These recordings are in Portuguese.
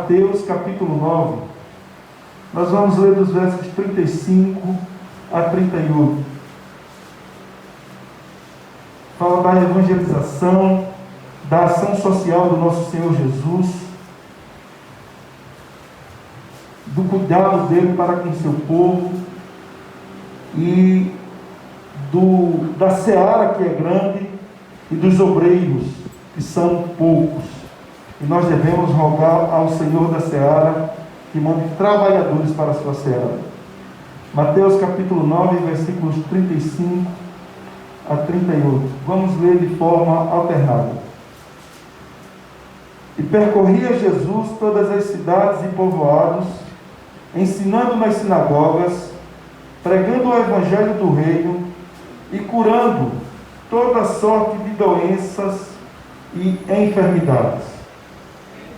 Mateus capítulo 9. Nós vamos ler dos versos 35 a 38. Fala da evangelização, da ação social do nosso Senhor Jesus, do cuidado dele para com seu povo e da seara que é grande e dos obreiros que são poucos. E nós devemos rogar ao Senhor da seara que mande trabalhadores para a sua seara. Mateus capítulo 9, versículos 35 a 38. Vamos ler de forma alternada. E percorria Jesus todas as cidades e povoados, ensinando nas sinagogas, pregando o evangelho do reino e curando toda sorte de doenças e enfermidades.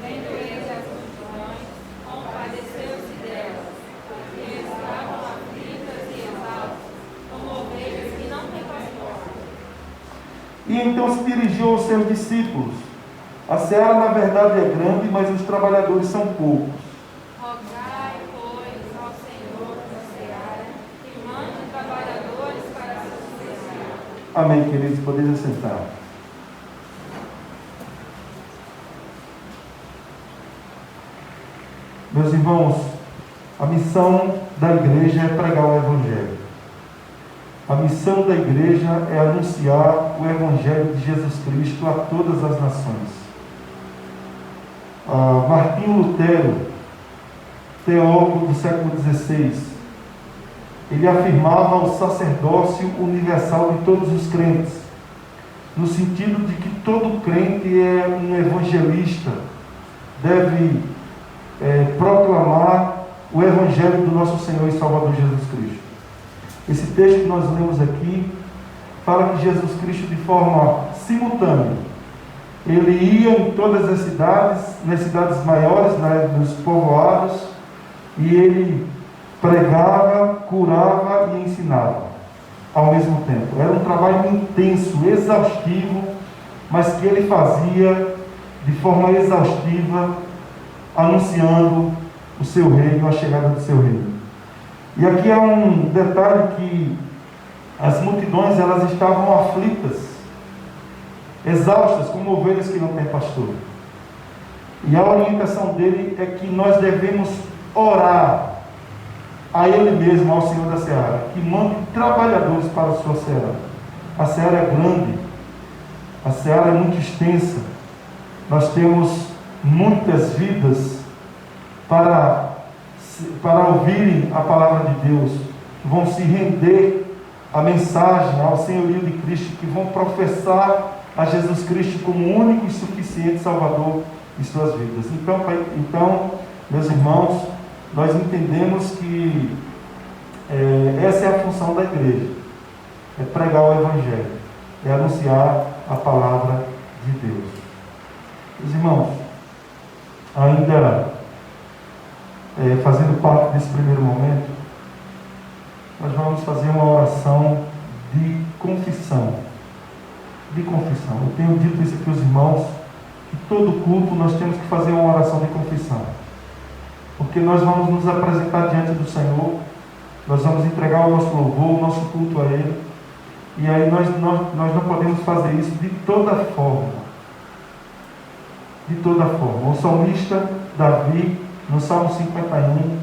Vendo ele as multidões, compadeceu-se delas, porque estavam aflitas e exaustas, como ovelhas que não têm pastor. E então se dirigiu aos seus discípulos: a seara na verdade é grande, mas os trabalhadores são poucos. Rogai, pois, ao Senhor da seara, que mande trabalhadores para a sua seara. Amém, queridos, podeis assentar. Meus irmãos, a missão da igreja é pregar o evangelho. A missão da igreja é anunciar o evangelho de Jesus Cristo a todas as nações. Martinho Lutero, teólogo do século XVI, ele afirmava o sacerdócio universal de todos os crentes, no sentido de que todo crente é um evangelista, deve proclamar o evangelho do nosso Senhor e Salvador Jesus Cristo. Esse texto que nós lemos aqui fala que Jesus Cristo, de forma simultânea, ele ia em todas as cidades, nas cidades maiores, nos povoados, e ele pregava, curava e ensinava ao mesmo tempo. Era um trabalho intenso, exaustivo, mas que ele fazia de forma exaustiva, anunciando o seu reino, a chegada do seu reino. E aqui há um detalhe, que as multidões elas estavam aflitas, exaustas, como ovelhas que não têm pastor. E a orientação dele é que nós devemos orar a Ele mesmo, ao Senhor da seara, que mande trabalhadores para a sua seara. A seara é grande, a seara é muito extensa, nós temos muitas vidas para ouvirem a palavra de Deus, que vão se render à mensagem, ao senhorio de Cristo, que vão professar a Jesus Cristo como único e suficiente Salvador de suas vidas. Então, meus irmãos, nós entendemos que essa é a função da igreja, é pregar o evangelho, é anunciar a palavra de Deus. Meus irmãos, ainda fazendo parte desse primeiro momento, nós vamos fazer uma oração de confissão. Eu tenho dito isso aqui aos irmãos, que todo culto nós temos que fazer uma oração de confissão, porque nós vamos nos apresentar diante do Senhor, nós vamos entregar o nosso louvor, o nosso culto a Ele, e aí nós não podemos fazer isso de toda forma. O salmista Davi, no Salmo 51,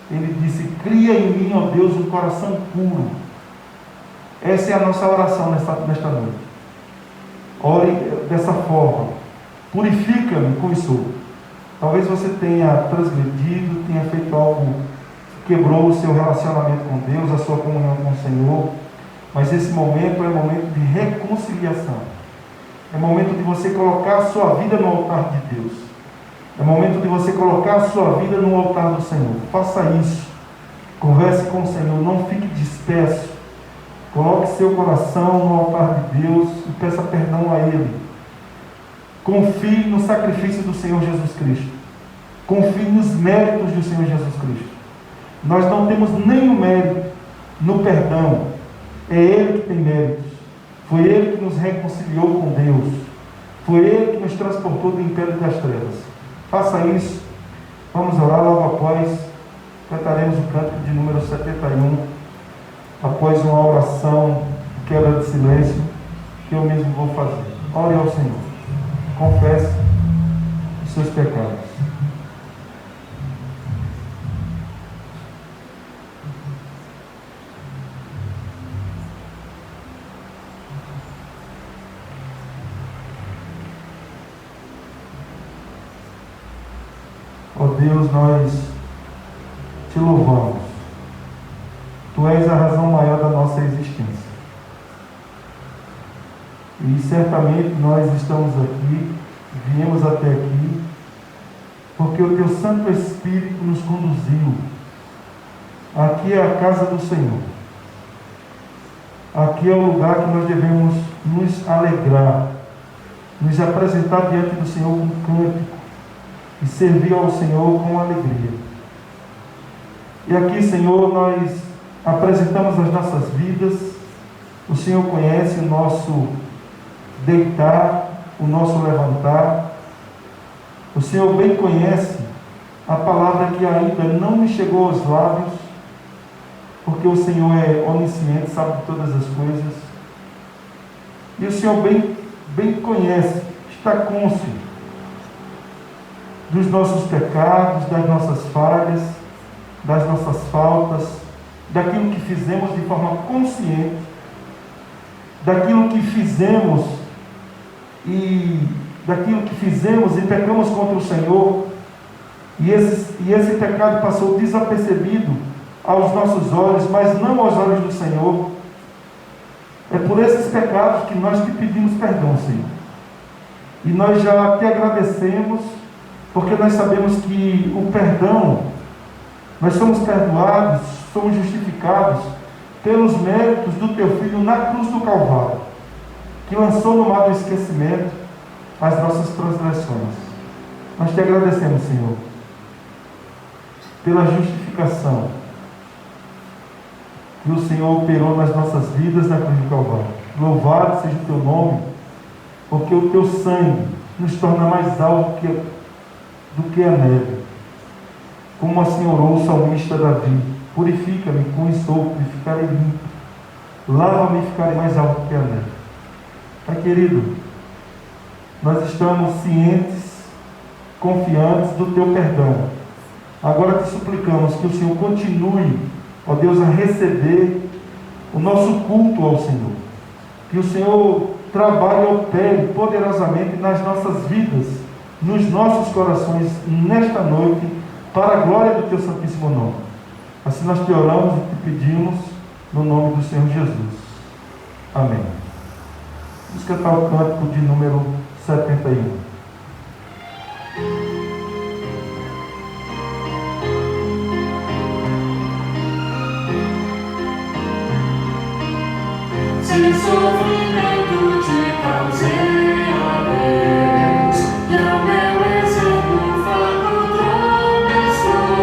ele disse: cria em mim, ó Deus, um coração puro. Essa é a nossa oração nesta noite. Ore dessa forma: purifica-me, como sou. Talvez você tenha transgredido, tenha feito algo que quebrou o seu relacionamento com Deus, a sua comunhão com o Senhor, mas esse momento é momento de reconciliação. É momento de você colocar a sua vida no altar de Deus. É momento de você colocar a sua vida no altar do Senhor. Faça isso. Converse com o Senhor. Não fique disperso. Coloque seu coração no altar de Deus e peça perdão a Ele. Confie no sacrifício do Senhor Jesus Cristo. Confie nos méritos do Senhor Jesus Cristo. Nós não temos nenhum mérito no perdão. É Ele que tem méritos. Foi Ele que nos reconciliou com Deus. Foi Ele que nos transportou do império das trevas. Faça isso Vamos orar, logo após cantaremos o cântico de número 71, após uma oração de quebra de silêncio, que eu mesmo vou fazer. Ore ao Senhor, confesse os seus pecados. Ó Deus, nós te louvamos. Tu és a razão maior da nossa existência. E certamente nós estamos aqui, viemos até aqui, porque o teu Santo Espírito nos conduziu. Aqui é a casa do Senhor. Aqui é o lugar que nós devemos nos alegrar, nos apresentar diante do Senhor com cântico e servir ao Senhor com alegria. E aqui, Senhor, nós apresentamos as nossas vidas. O Senhor conhece o nosso deitar, o nosso levantar. O Senhor bem conhece a palavra que ainda não me chegou aos lábios, porque o Senhor é onisciente, sabe de todas as coisas. E o Senhor bem conhece, está cônscio dos nossos pecados, das nossas falhas, das nossas faltas, daquilo que fizemos de forma consciente, daquilo que fizemos e pecamos contra o Senhor, e esse pecado passou desapercebido aos nossos olhos, mas não aos olhos do Senhor. É por esses pecados que nós te pedimos perdão, Senhor. E nós já te agradecemos, porque nós sabemos que o perdão, nós somos perdoados, somos justificados pelos méritos do teu Filho na cruz do Calvário, que lançou no mar do esquecimento as nossas transgressões. Nós te agradecemos, Senhor, pela justificação que o Senhor operou nas nossas vidas na cruz do Calvário. Louvado seja o teu nome, porque o teu sangue nos torna mais alto do que a neve. Como assim orou o salmista Davi: purifica-me com sopro e ficarei limpo, lava-me e ficarei mais alto que a neve. Pai querido, nós estamos cientes, confiantes do teu perdão. Agora te suplicamos que o Senhor continue, ó Deus, a receber o nosso culto ao Senhor. Que o Senhor trabalhe e opere poderosamente nas nossas vidas, nos nossos corações, nesta noite, para a glória do teu santíssimo nome. Assim nós te oramos e te pedimos, no nome do Senhor Jesus. Amém. Vamos cantar o cântico de número 71. Se sofrimento te causei, ó Deus, e ao meu exemplo fraco tropeçou,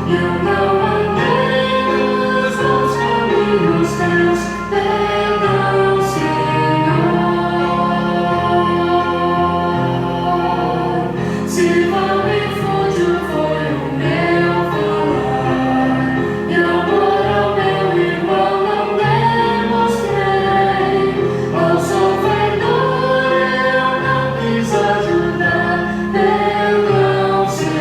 e eu não andei nos bons caminhos teus, perdão, Senhor. Se vão e fútil foi o meu falar, e amor ao meu irmão não demonstrei, ao sofredor eu não quis ajudar, perdão, Senhor.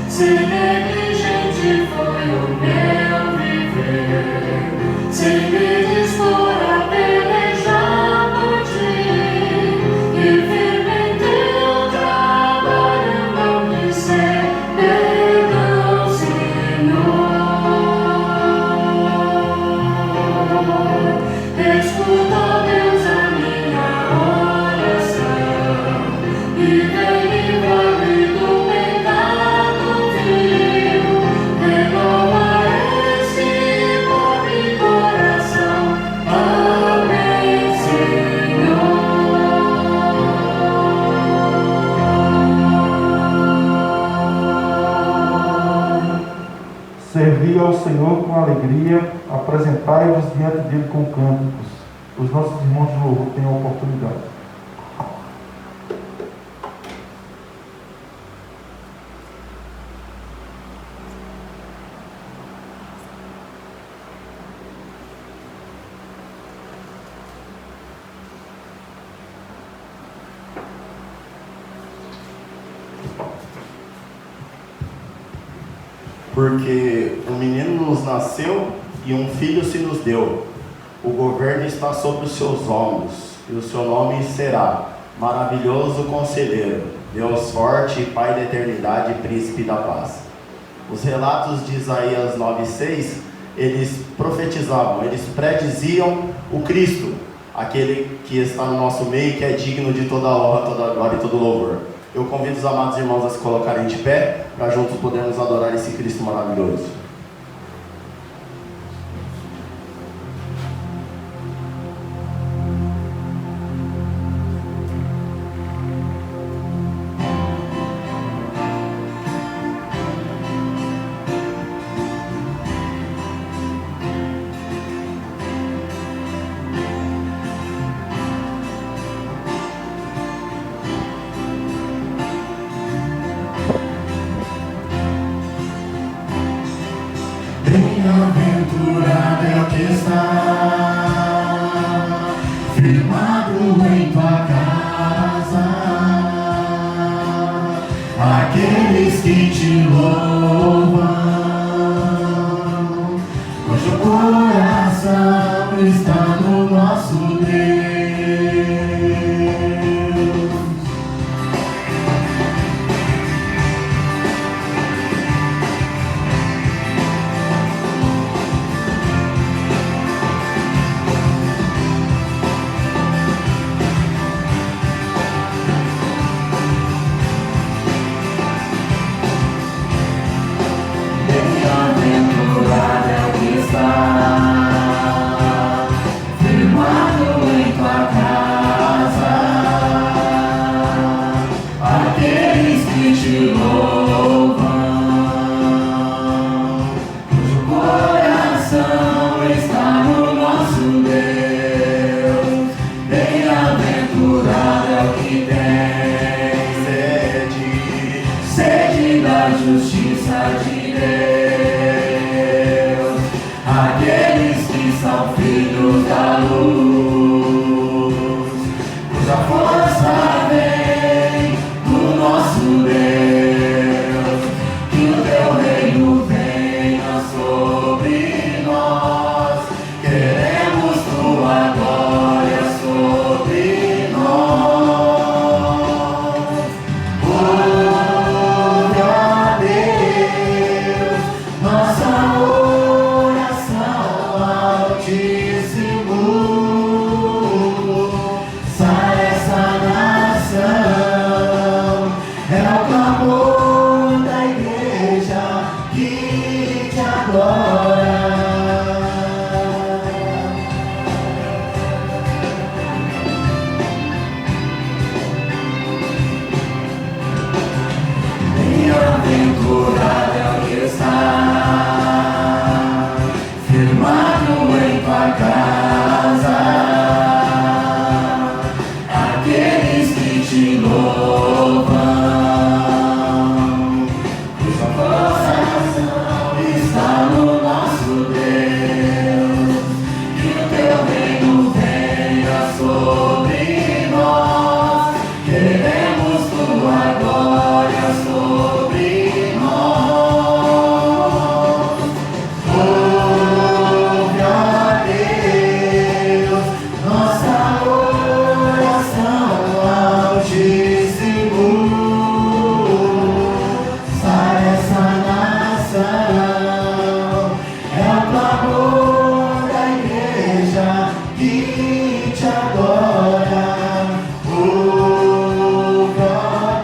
Se negligente foi o meu viver, sem me dispor a pelejar por ti, e firme em teu trabalho eu não quis ser, perdão, Senhor. Escuta, Deus, a minha oração, e vem livrar-me do pecado vil. Renova esse pobre coração. Amém, Senhor. Servi ao Senhor com alegria, apresentai-vos diante dele com cânticos. Os nossos irmãos de louvor têm a oportunidade. porque um menino nos nasceu e um filho se nos deu. O governo está sobre os seus ombros, e o seu nome será Maravilhoso Conselheiro, Deus Forte, Pai da Eternidade e Príncipe da Paz. Os relatos de Isaías 9,6, eles profetizavam, eles prediziam o Cristo, aquele que está no nosso meio, que é digno de toda a honra, toda a glória e todo o louvor. Eu convido os amados irmãos a se colocarem de pé, para juntos podermos adorar esse Cristo maravilhoso. Bem-aventurado é o que está firmado em tua casa, aqueles que te louvam, cujo coração está no nosso Deus. Bem-aventurado é o que está firmado em tua casa, aqueles que te louvam, cujo coração está no nosso Deus. Bem-aventurado é o que tem sede da justiça de Deus, aqueles que são filhos da luz, cuja força vem do nosso Deus. Que o teu reino venha sobre nós, queremos tua glória sobre nós. Ouve, ó Deus, nossa oração altíssimo. Sai essa nação, é o clamor da igreja que te adora. Bem-aventurado é o que está firmado em tua casa, aqueles que te louvam, cuja coração está no nosso Deus. Que o teu reino venha sobre nós, queremos tua glória sobre nós. Ouve, ó Deus, nossa oração altíssimo. Sai essa nação, é o clamor da igreja que te adora. Ouve, ó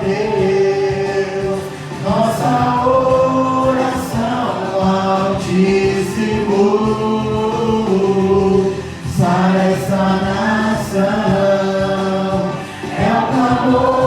Deus, nossa oração altíssimo. Sai essa nação, é o clamor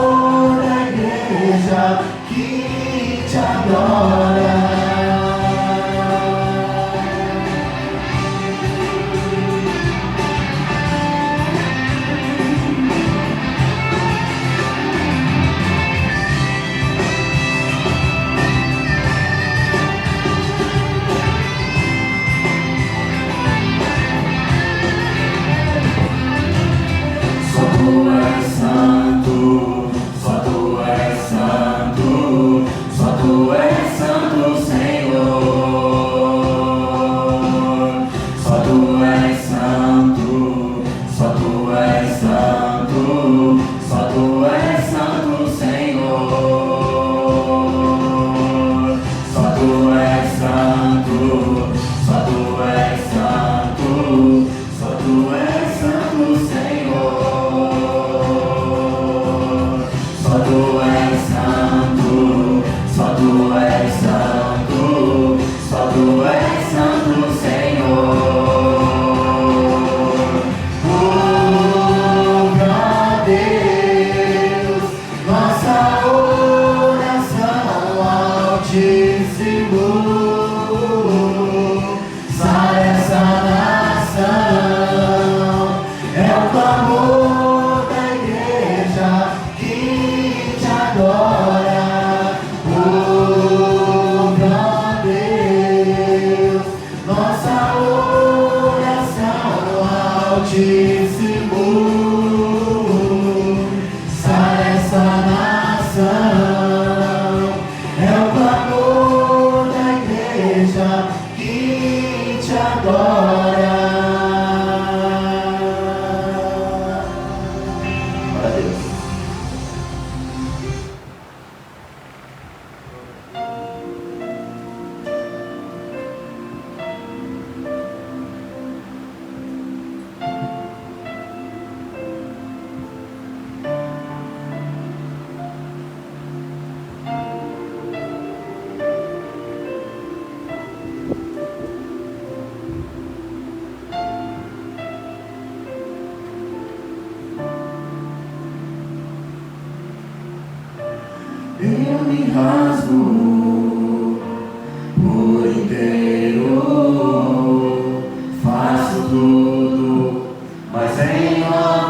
eu me rasgo por inteiro, faço tudo, mas em novamente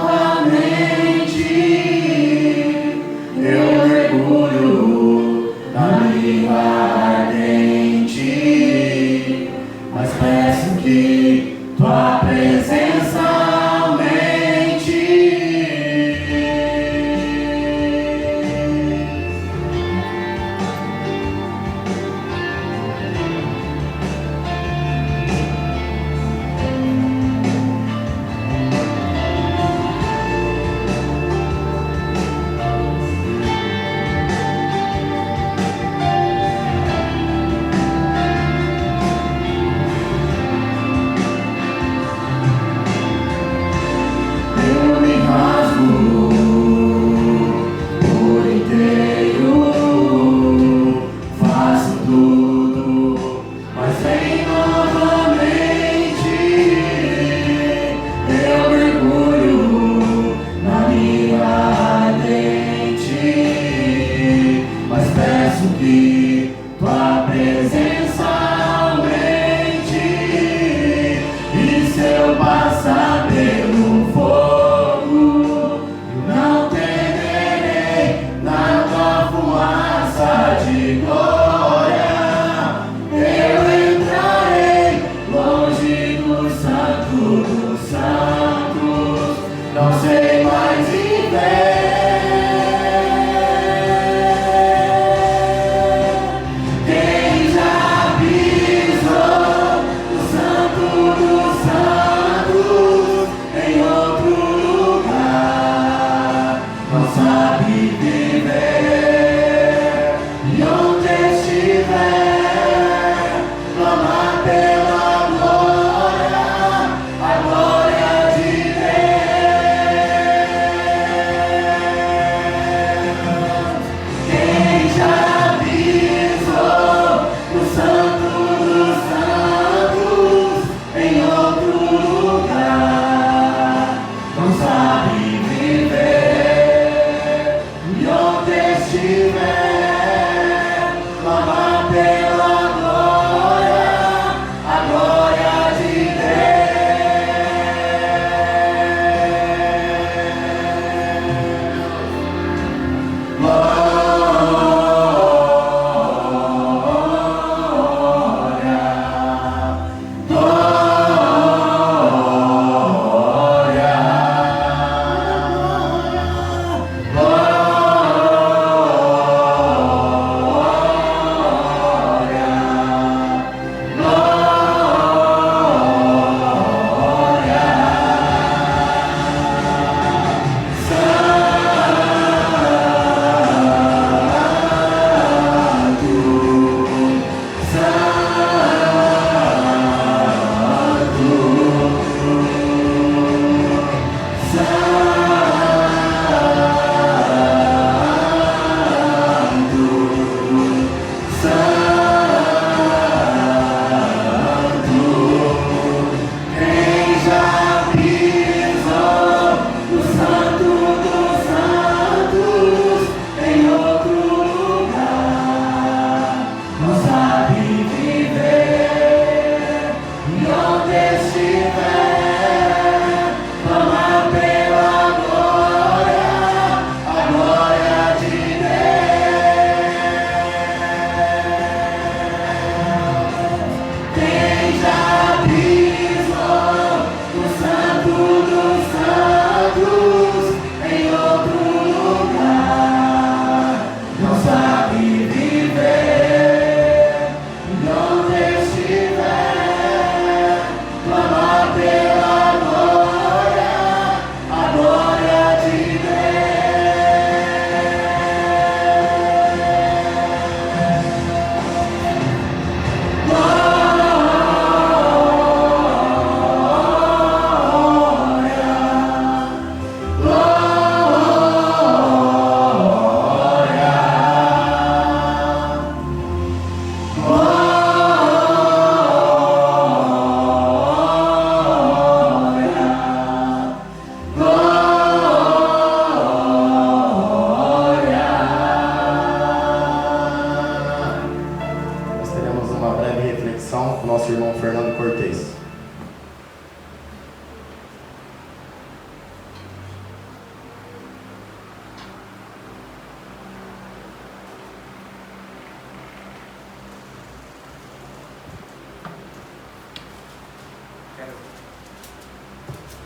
eu mergulho na lima ardente, mas peço que tua presença aumente. Eu me rasgo por inteiro, faço tudo, mas vem novamente. Eu mergulho na minha ardente, mas peço que tua presença aumente. E se eu passar pelo fogo, não temerei na tua fumaça de glória. Eu entrarei longe do santo dos santos, não sei mais viver. Quem já pisou no santo dos santos em outro lugar, não sabe viver. E onde estiver, clama pela glória, a glória de Deus. Quem já pisou no santo dos santos em outro lugar, não sabe viver. E onde estiver,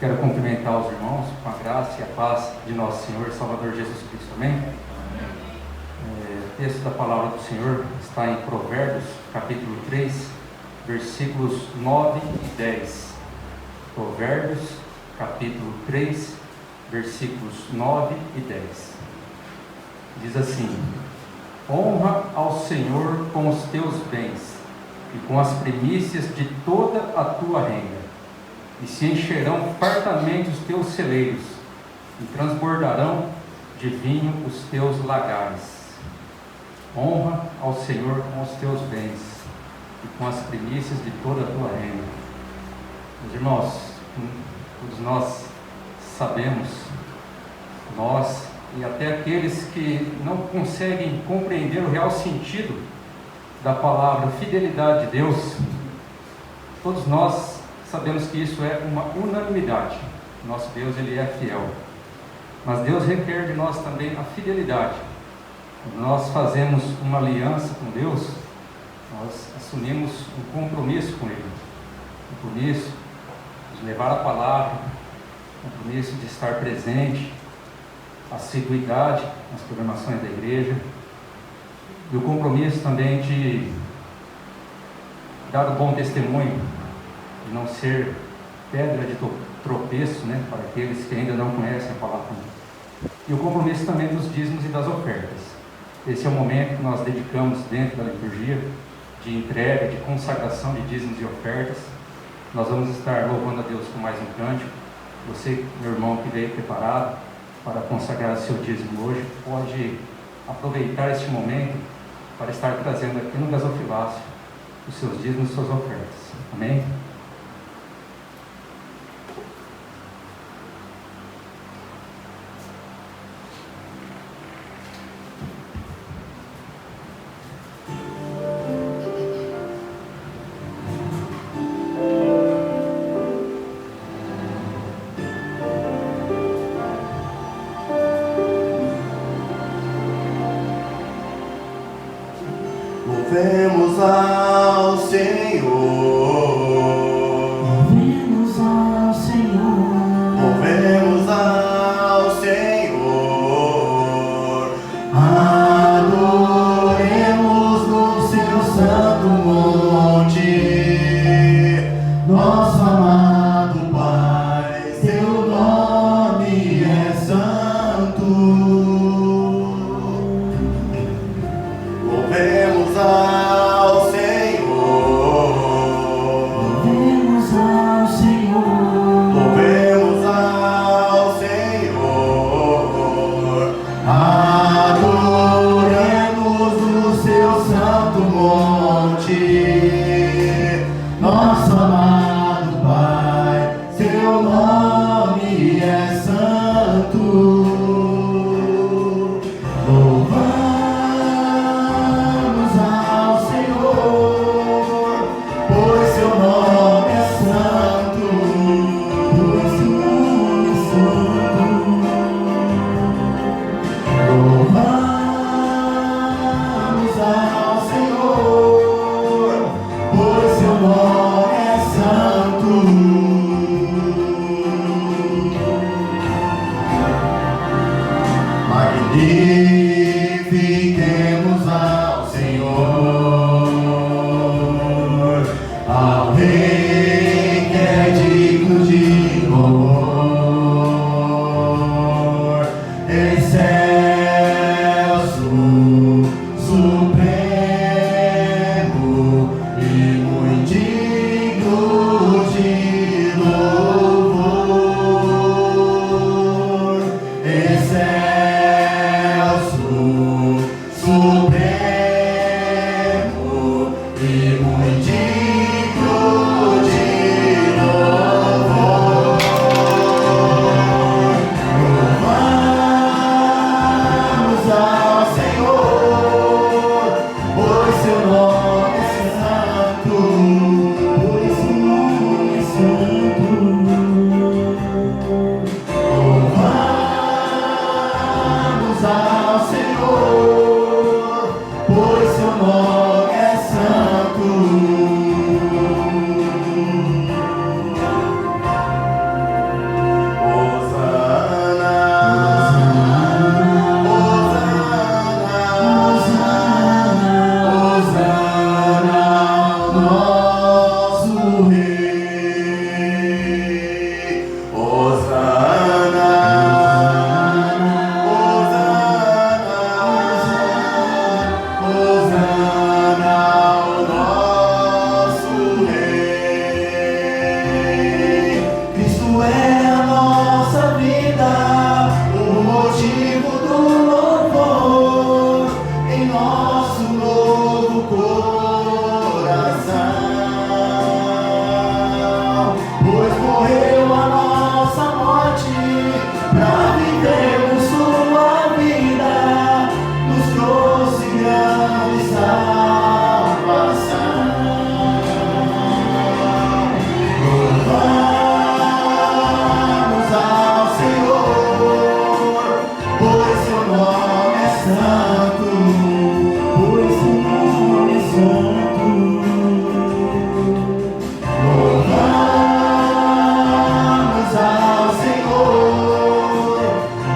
Quero cumprimentar os irmãos com a graça e a paz de nosso Senhor e Salvador Jesus Cristo. Amém? O texto da palavra do Senhor está em Provérbios, capítulo 3, versículos 9 e 10. Provérbios, capítulo 3, versículos 9 e 10. Diz assim: honra ao Senhor com os teus bens e com as primícias de toda a tua renda, e se encherão fartamente os teus celeiros, e transbordarão de vinho os teus lagares. Honra ao Senhor com os teus bens e com as primícias de toda a tua renda. Meus irmãos, todos nós sabemos, nós e até aqueles que não conseguem compreender o real sentido da palavra fidelidade de Deus, todos nós sabemos que isso é uma unanimidade. Nosso Deus, Ele é fiel. Mas Deus requer de nós também a fidelidade. Quando nós fazemos uma aliança com Deus, nós assumimos um compromisso com Ele. Compromisso de levar a palavra, compromisso de estar presente, assiduidade nas programações da igreja, e o compromisso também de dar o bom testemunho, de não ser pedra de tropeço, para aqueles que ainda não conhecem a palavra. E o compromisso também dos dízimos e das ofertas. Esse é o momento que nós dedicamos dentro da liturgia, de entrega, de consagração de dízimos e ofertas. Nós vamos estar louvando a Deus com mais um cântico. Você, meu irmão, que veio preparado para consagrar seu dízimo hoje, pode aproveitar este momento para estar trazendo aqui no gasofilácio os seus dízimos e suas ofertas. Amém? Louvemos ao Senhor, Louvemos ao Senhor, louvemos ao Senhor, adoremos no seu santo monte, nosso amado Pai, seu nome é santo. Louvemos ao Senhor, louvemos ao Senhor, louvemos ao Senhor, adoremos no seu santo monte, nosso amado Pai, seu nome é santo. Louvamos ao Senhor, pois seu nome é santo, pois seu nome é santo. Louvamos ao Senhor, pois seu nome é santo. Magnifiquemos ao Senhor, ao Rei que é digno de louvor, excelso, supremo e muito digno de louvor, excelso, supremo e muito digno de louvor. Louvamos ao Senhor, pois seu nome é santo, pois seu nome é santo. Louvamos ao Senhor, pois seu nome é santo. santo, pois seu nome é santo. Louvamos ao Senhor,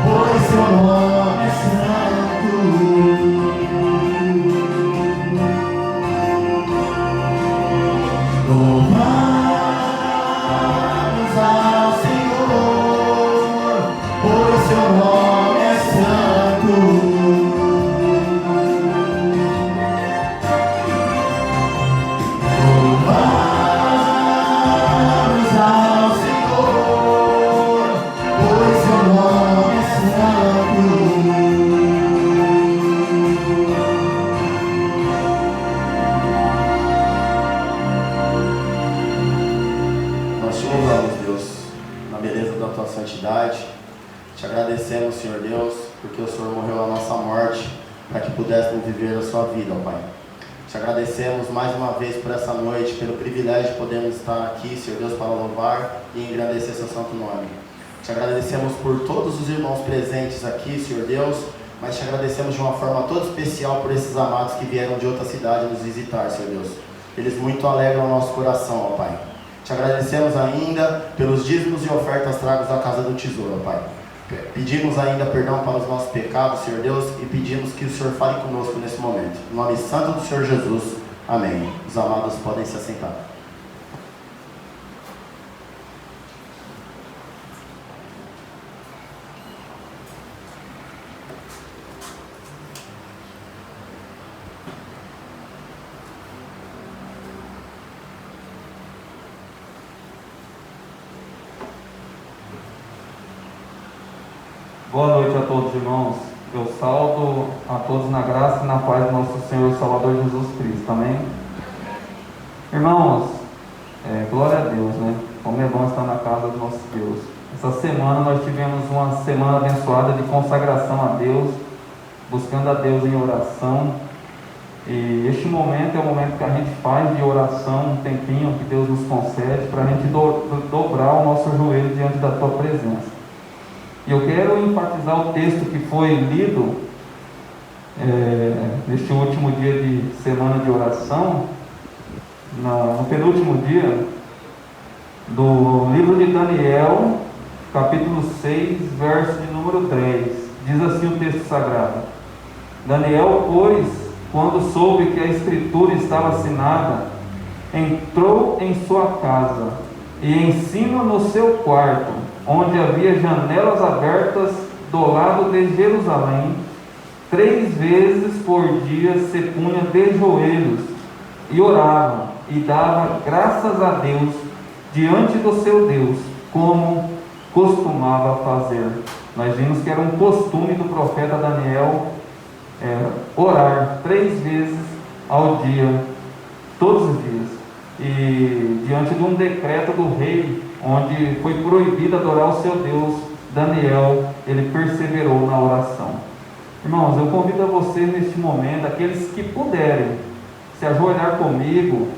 pois seu nome é santo. Louvamos ao Senhor, pois seu nome é santo. Louvamos ao Senhor, pois seu nome é santo. Nós te louvamos, Deus, na beleza da tua santidade. Te agradecemos, Senhor Deus, porque o Senhor morreu a nossa morte para que pudéssemos viver a sua vida, ó Pai. Te agradecemos mais uma vez por essa noite, pelo privilégio de podermos estar aqui, Senhor Deus, para louvar e engrandecer seu santo nome. Te agradecemos por todos os irmãos presentes aqui, Senhor Deus, mas te agradecemos de uma forma toda especial por esses amados que vieram de outra cidade nos visitar, Senhor Deus. Eles muito alegram o nosso coração, ó Pai. Te agradecemos ainda pelos dízimos e ofertas tragos à casa do tesouro, ó Pai. Pedimos ainda perdão para os nossos pecados, Senhor Deus, e pedimos que o Senhor fale conosco nesse momento. Em nome santo do Senhor Jesus. Amém. Os amados podem se assentar. Boa noite a todos, irmãos. Eu saúdo a todos na graça e na paz do nosso Senhor e Salvador Jesus Cristo. Amém? Irmãos, glória a Deus, né? Como é bom estar na casa do nosso Deus. Essa semana nós tivemos uma semana abençoada de consagração a Deus, buscando a Deus em oração. E este momento é o momento que a gente faz de oração, um tempinho que Deus nos concede para a gente dobrar o nosso joelho diante da tua presença. E eu quero enfatizar o texto que foi lido neste último dia de semana de oração, no penúltimo dia, do livro de Daniel, capítulo 6, verso de número 3. Diz assim o texto sagrado: Daniel, pois, quando soube que a escritura estava assinada, entrou em sua casa e em cima no seu quarto, onde havia janelas abertas do lado de Jerusalém, 3 vezes por dia se punha de joelhos e orava e dava graças a Deus diante do seu Deus, como costumava fazer. Nós vimos que era um costume do profeta Daniel orar 3 vezes ao dia, todos os dias, e diante de um decreto do rei, onde foi proibido adorar o seu Deus, Daniel, ele perseverou na oração. Irmãos, eu convido a vocês neste momento, aqueles que puderem se ajoelhar comigo,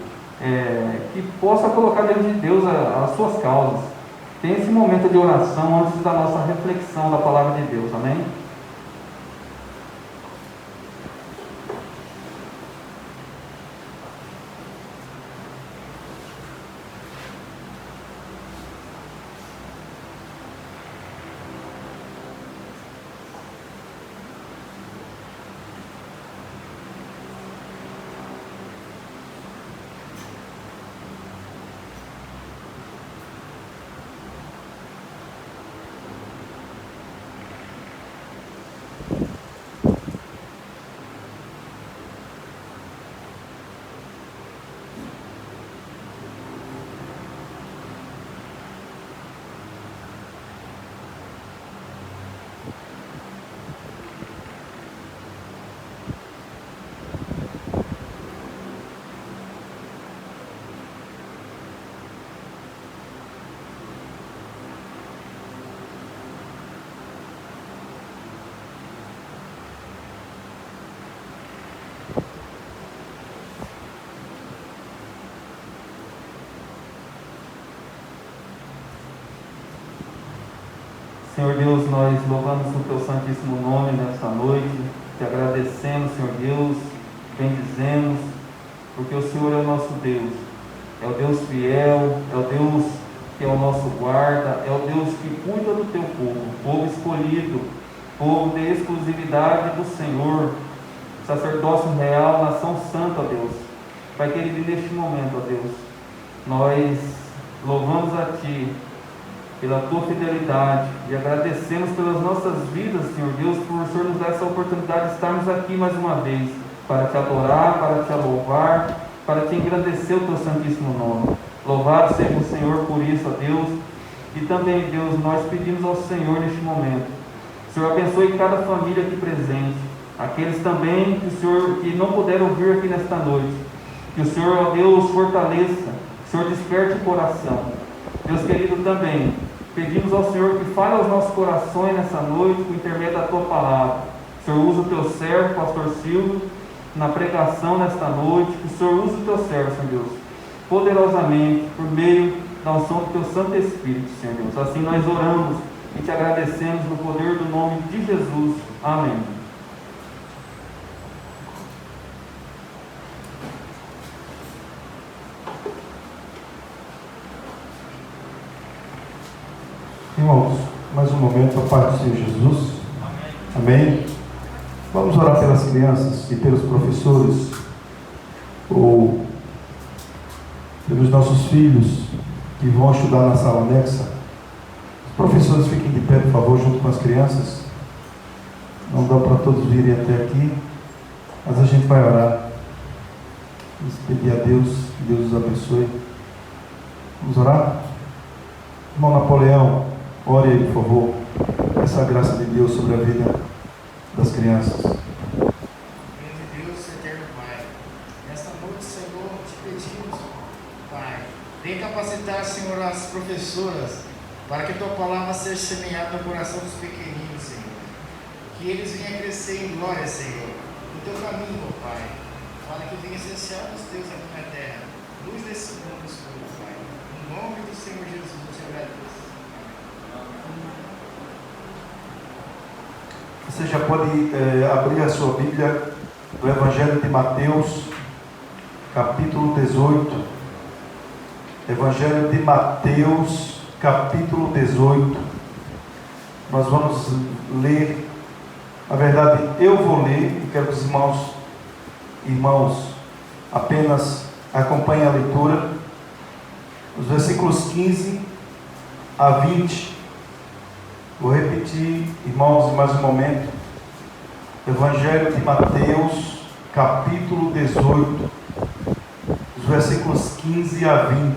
que possa colocar diante de Deus as suas causas. Tem esse momento de oração antes da nossa reflexão da palavra de Deus, amém? Senhor Deus, nós louvamos o Teu santíssimo nome nessa noite, Te agradecemos, Senhor Deus, bendizemos, porque o Senhor é o nosso Deus. É o Deus fiel, é o Deus que é o nosso guarda, é o Deus que cuida do teu povo escolhido, povo de exclusividade do Senhor, sacerdócio real, nação santa, ó Deus. Pai querido, neste momento, ó Deus, nós louvamos a Ti pela Tua fidelidade e agradecemos pelas nossas vidas, Senhor Deus, por o Senhor nos dar essa oportunidade de estarmos aqui mais uma vez, para Te adorar, para Te louvar, para Te engrandecer o Teu santíssimo nome. Louvado seja o Senhor por isso, ó Deus. E também, Deus, nós pedimos ao Senhor neste momento, o Senhor abençoe cada família aqui presente, aqueles também que o Senhor que não puderam vir aqui nesta noite, que o Senhor, ó Deus, fortaleça, o Senhor desperte o coração. Deus querido, também pedimos ao Senhor que fale aos nossos corações nessa noite por intermédio da Tua palavra. O Senhor usa o Teu servo, pastor Silvio, na pregação nesta noite, que o Senhor usa o Teu servo, Senhor Deus, poderosamente, por meio da unção do Teu Santo Espírito, Senhor Deus. Assim nós oramos e Te agradecemos no poder do nome de Jesus. Amém. Irmãos, mais um momento, a paz do Senhor Jesus. Amém. Vamos orar pelas crianças e pelos professores, ou pelos nossos filhos que vão estudar na sala anexa. Os professores fiquem de pé, por favor, junto com as crianças. Não dá para todos virem até aqui, mas a gente vai orar. Vamos pedir a Deus, que Deus os abençoe. Vamos orar? Irmão Napoleão, ore aí, por favor. Essa graça de Deus sobre a vida das crianças. Deus, eterno Pai, nesta noite, Senhor, te pedimos, Pai, vem capacitar, Senhor, as professoras, para que a Tua palavra seja semeada no coração dos pequeninos, Senhor. Que eles venham crescer em glória, Senhor, no Teu caminho, Pai, para que venha essenciar os Teus aqui na terra, luz desse mundo escuro, Pai. Em nome do Senhor Jesus, eu te agradeço. Você já pode abrir a sua Bíblia do Evangelho de Mateus, capítulo 18. Evangelho de Mateus, capítulo 18. Nós vamos ler, na verdade, eu vou ler, e quero que os irmãos apenas acompanhem a leitura, os versículos 15 a 20. Vou repetir, irmãos, mais um momento. Evangelho de Mateus, capítulo 18, os versículos 15 a 20.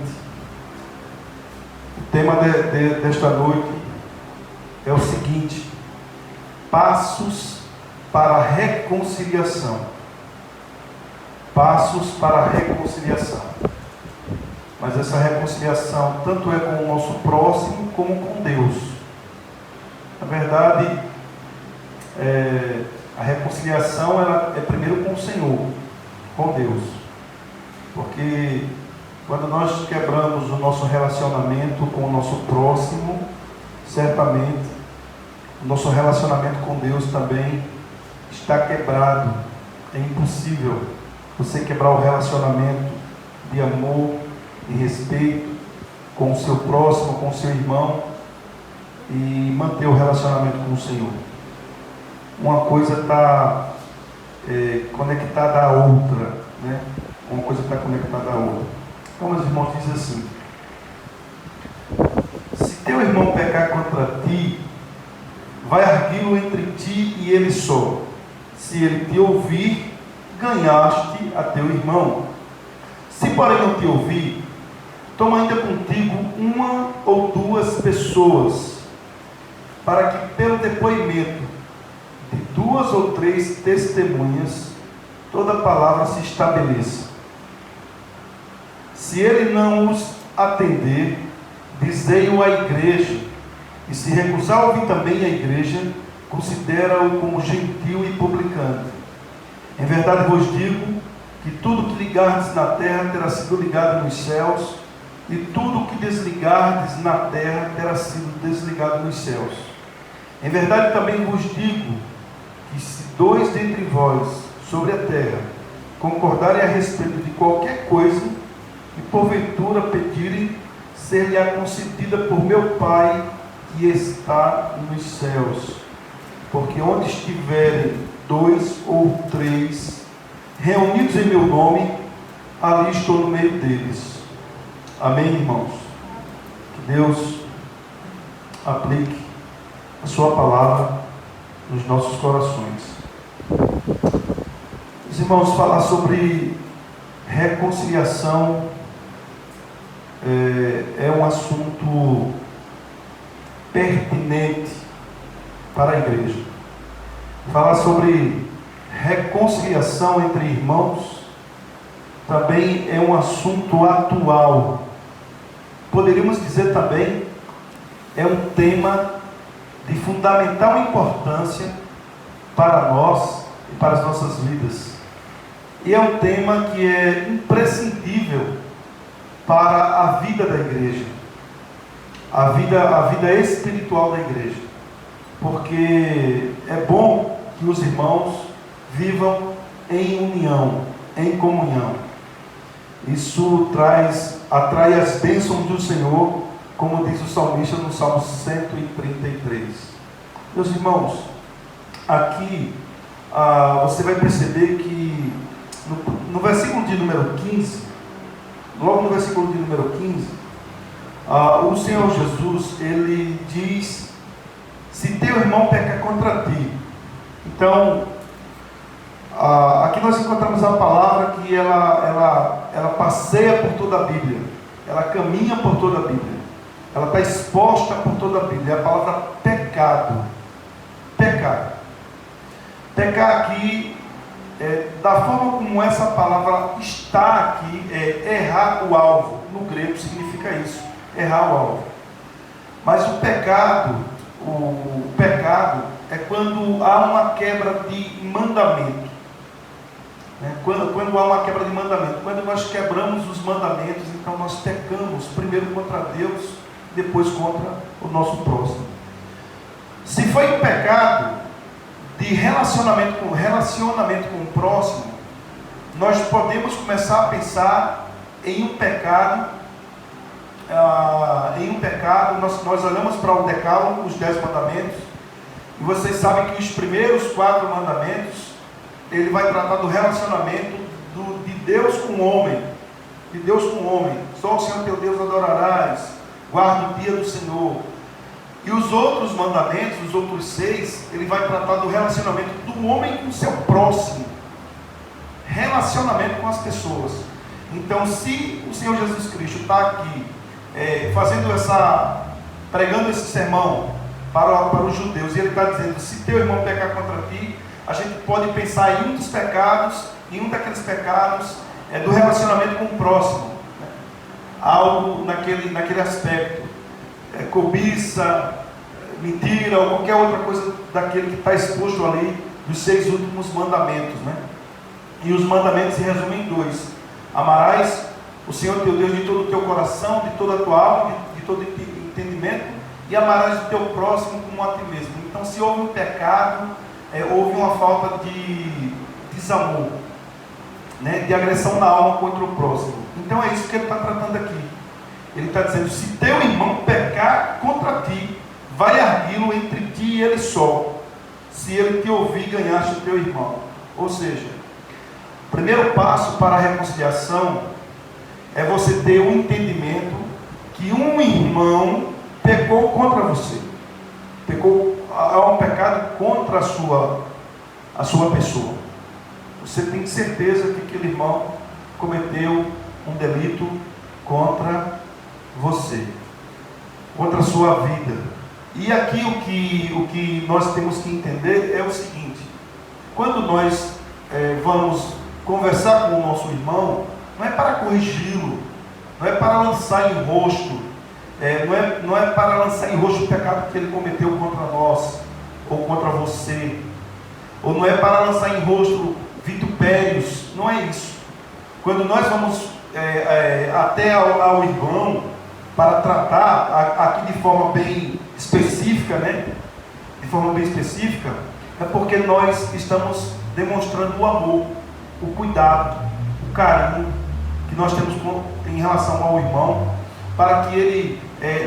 O tema desta noite é o seguinte: passos para a reconciliação. Passos para a reconciliação. Mas essa reconciliação tanto é com o nosso próximo como com Deus. Na verdade, a reconciliação ela é primeiro com o Senhor, com Deus. Porque quando nós quebramos o nosso relacionamento com o nosso próximo, certamente o nosso relacionamento com Deus também está quebrado. É impossível você quebrar o relacionamento de amor e respeito com o seu próximo, com o seu irmão, e manter o relacionamento com o Senhor. Uma coisa está conectada à outra, né? Uma coisa está conectada à outra. Então, meus irmãos, diz assim: se teu irmão pecar contra ti, vai arguí-lo entre ti e ele só. Se ele te ouvir, ganhaste a teu irmão. Se porém não te ouvir, toma ainda contigo uma ou duas pessoas, para que pelo depoimento de duas ou três testemunhas, toda palavra se estabeleça. Se ele não os atender, dizei-o à igreja, e se recusar a ouvir também a igreja, considera-o como gentil e publicano. Em verdade vos digo, que tudo que ligardes na terra terá sido ligado nos céus, e tudo que desligardes na terra terá sido desligado nos céus. Em verdade também vos digo, que se dois dentre vós sobre a terra concordarem a respeito de qualquer coisa, e porventura pedirem, ser-lhe-á concedida por meu Pai que está nos céus. Porque onde estiverem 2 ou 3 reunidos em meu nome, ali estou no meio deles. Amém, irmãos? Que Deus aplique a sua palavra nos nossos corações. Os irmãos, falar sobre reconciliação é um assunto pertinente para a igreja. Falar sobre reconciliação entre irmãos também é um assunto atual. Poderíamos dizer também, é um tema de fundamental importância para nós e para as nossas vidas. E é um tema que é imprescindível para a vida da igreja, a vida espiritual da igreja. Porque é bom que os irmãos vivam em união, em comunhão. Isso atrai as bênçãos do Senhor, como diz o salmista no Salmo 133. Meus irmãos, aqui você vai perceber que no versículo de número 15, logo no versículo de número 15, o Senhor Jesus, ele diz: se teu irmão peca contra ti. Então, aqui nós encontramos a palavra que ela passeia por toda a Bíblia, ela caminha por toda a Bíblia, ela está exposta por toda a Bíblia. É a palavra pecado. Pecar aqui, da forma como essa palavra está aqui, é errar o alvo. No grego significa isso, errar o alvo. Mas o pecado é quando há uma quebra de mandamento. Quando há uma quebra de mandamento, quando nós quebramos os mandamentos, então nós pecamos, primeiro contra Deus, depois contra o nosso próximo. Se foi um pecado de relacionamento com o próximo, nós podemos começar a pensar em um pecado. Nós olhamos para o decálogo, os 10 mandamentos, e vocês sabem que os primeiros 4 mandamentos, ele vai tratar do relacionamento de Deus com o homem. De Deus com o homem. Só o Senhor teu Deus adorarás. Guarda o dia do Senhor. E os outros mandamentos, os outros 6, ele vai tratar do relacionamento do homem com o seu próximo. Relacionamento com as pessoas. Então, se o Senhor Jesus Cristo está aqui pregando esse sermão para os judeus, e ele está dizendo: se teu irmão pecar contra ti, a gente pode pensar em um dos pecados, em um daqueles pecados do relacionamento com o próximo, né? Algo naquele aspecto, cobiça, mentira, ou qualquer outra coisa daquele que está exposto ali, dos 6 últimos mandamentos, né? E os mandamentos se resumem em 2: amarás o Senhor teu Deus de todo o teu coração, de toda a tua alma, de todo o entendimento, e amarás o teu próximo como a ti mesmo. Então, se houve um pecado, houve uma falta de desamor, né, de agressão na alma contra o próximo. Então é isso que ele está tratando aqui. Ele está dizendo: se teu irmão pecar contra ti, vai arguí-lo entre ti e ele só. Se ele te ouvir, ganhaste o teu irmão. Ou seja, o primeiro passo para a reconciliação é você ter um entendimento que um irmão pecou contra você. Há um pecado contra a sua pessoa. Você tem certeza que aquele irmão cometeu um delito contra você, contra a sua vida. E aqui o que nós temos que entender é o seguinte: quando nós vamos conversar com o nosso irmão, não é para corrigi-lo, não é para lançar em rosto, não é para lançar em rosto o pecado que ele cometeu contra nós, ou contra você, ou não é para lançar em rosto vitupérios, não é isso. Quando nós vamos até ao irmão para tratar aqui de forma bem específica, né? De forma bem específica, é porque nós estamos demonstrando o amor, o cuidado, o carinho que nós temos em relação ao irmão, para que ele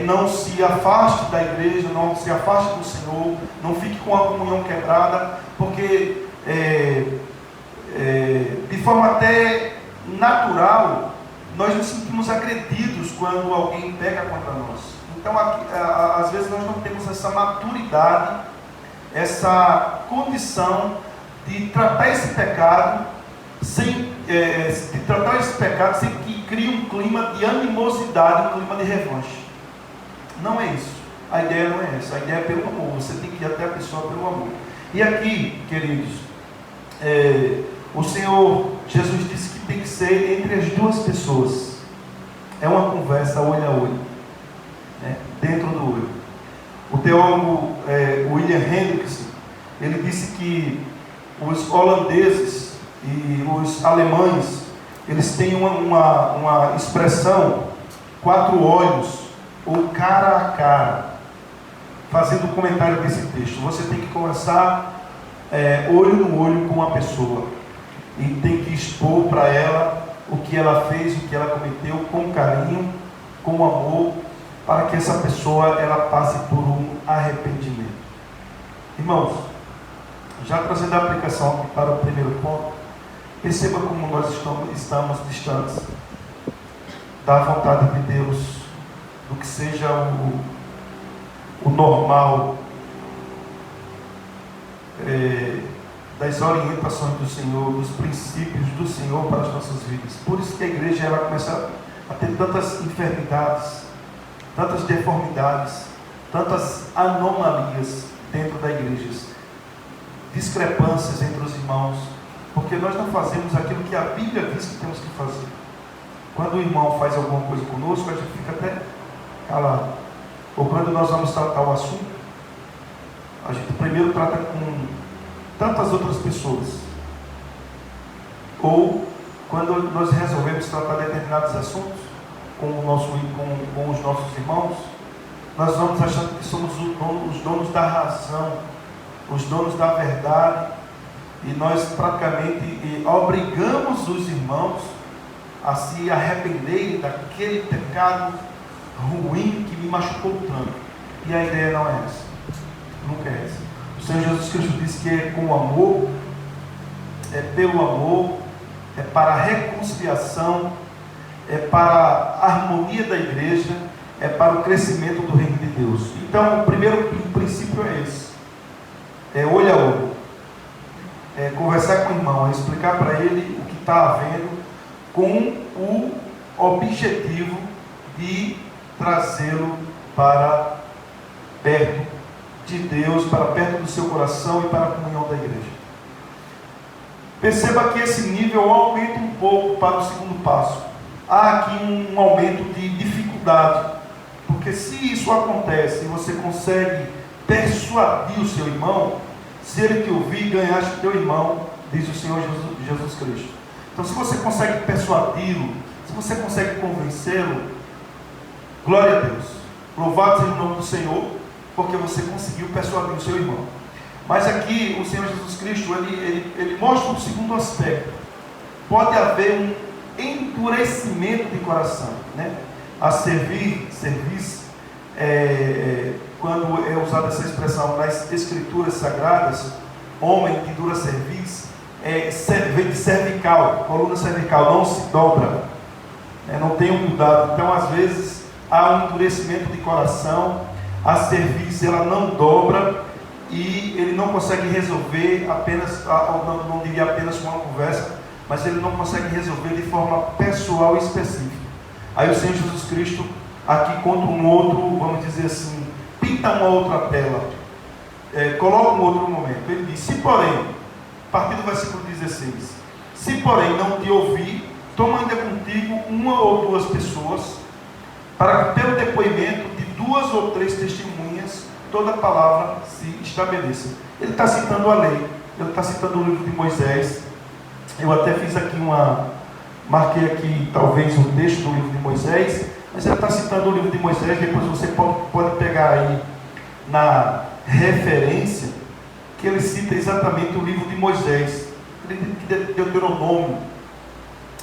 não se afaste da igreja, não se afaste do Senhor, não fique com a comunhão quebrada, porque de forma até natural, nós nos sentimos agredidos quando alguém pega contra nós. Então, às vezes nós não temos essa maturidade, essa condição de tratar esse pecado sem que crie um clima de animosidade, um clima de revanche. Não é isso. A ideia não é essa. A ideia é pelo amor. Você tem que ir até a pessoa pelo amor. E aqui, queridos, o Senhor Jesus disse que tem que ser entre as duas pessoas. É uma conversa olho a olho, né? Dentro do olho. O teólogo William Hendriksen, ele disse que os holandeses e os alemães, eles têm uma expressão, 4 olhos, ou cara a cara, fazendo um comentário desse texto. Você tem que conversar olho no olho com a pessoa, e tem que expor para ela o que ela fez, o que ela cometeu, com carinho, com amor, para que essa pessoa ela passe por um arrependimento. Irmãos, já trazendo a aplicação aqui para o primeiro ponto, perceba como nós estamos distantes da vontade de Deus, do que seja o normal, das orientações do Senhor, dos princípios do Senhor para as nossas vidas. Por isso que a igreja ela começa a ter tantas enfermidades, tantas deformidades, tantas anomalias dentro da igreja, discrepâncias entre os irmãos, porque nós não fazemos aquilo que a Bíblia diz que temos que fazer. Quando o irmão faz alguma coisa conosco, a gente fica até calado. Ou quando nós vamos tratar o assunto, a gente primeiro trata com tantas outras pessoas. Ou quando nós resolvemos tratar determinados assuntos com os nossos irmãos, nós vamos achando que somos os donos da razão, os donos da verdade, e nós praticamente obrigamos os irmãos a se arrependerem daquele pecado ruim que me machucou tanto. E a ideia não é essa, nunca é essa. O Senhor Jesus Cristo disse que é com amor, é pelo amor, é para a reconciliação, é para a harmonia da igreja, é para o crescimento do reino de Deus. Então, o primeiro princípio é esse: é olho a olho, é conversar com o irmão, é explicar para ele o que está havendo, com o objetivo de trazê-lo para perto de Deus, para perto do seu coração e para a comunhão da igreja. Perceba que esse nível aumenta um pouco para o segundo passo. Há aqui um aumento de dificuldade, porque se isso acontece e você consegue persuadir o seu irmão, se ele te ouvir, ganhaste o teu irmão, diz o Senhor Jesus Cristo. Então, se você consegue persuadi-lo, se você consegue convencê-lo, glória a Deus, louvado seja o nome do Senhor, porque você conseguiu persuadir o seu irmão. Mas aqui o Senhor Jesus Cristo ele mostra um segundo aspecto. Pode haver um endurecimento de coração, né? A quando é usada essa expressão nas escrituras sagradas, homem que dura cerviz, vem de cervical, coluna cervical, não se dobra, não tem humildade. Então, às vezes, há um endurecimento de coração, a cerviz ela não dobra, e ele não consegue resolver apenas, não diria apenas com uma conversa, mas ele não consegue resolver de forma pessoal e específica. Aí o Senhor Jesus Cristo aqui conta um outro, vamos dizer assim, pinta uma outra tela, coloca um outro momento. Ele diz: se porém, a partir do versículo 16, se porém não te ouvir, toma ainda contigo uma ou duas pessoas, para que pelo depoimento de 2 ou 3 testemunhas, toda a palavra se estabeleça. Ele está citando a lei, ele está citando o livro de Moisés. Eu até fiz aqui marquei aqui talvez um texto do livro de Moisés, mas ele está citando o livro de Moisés. Depois você pode pegar aí na referência, que ele cita exatamente o livro de Moisés. Acredito que Deuteronômio,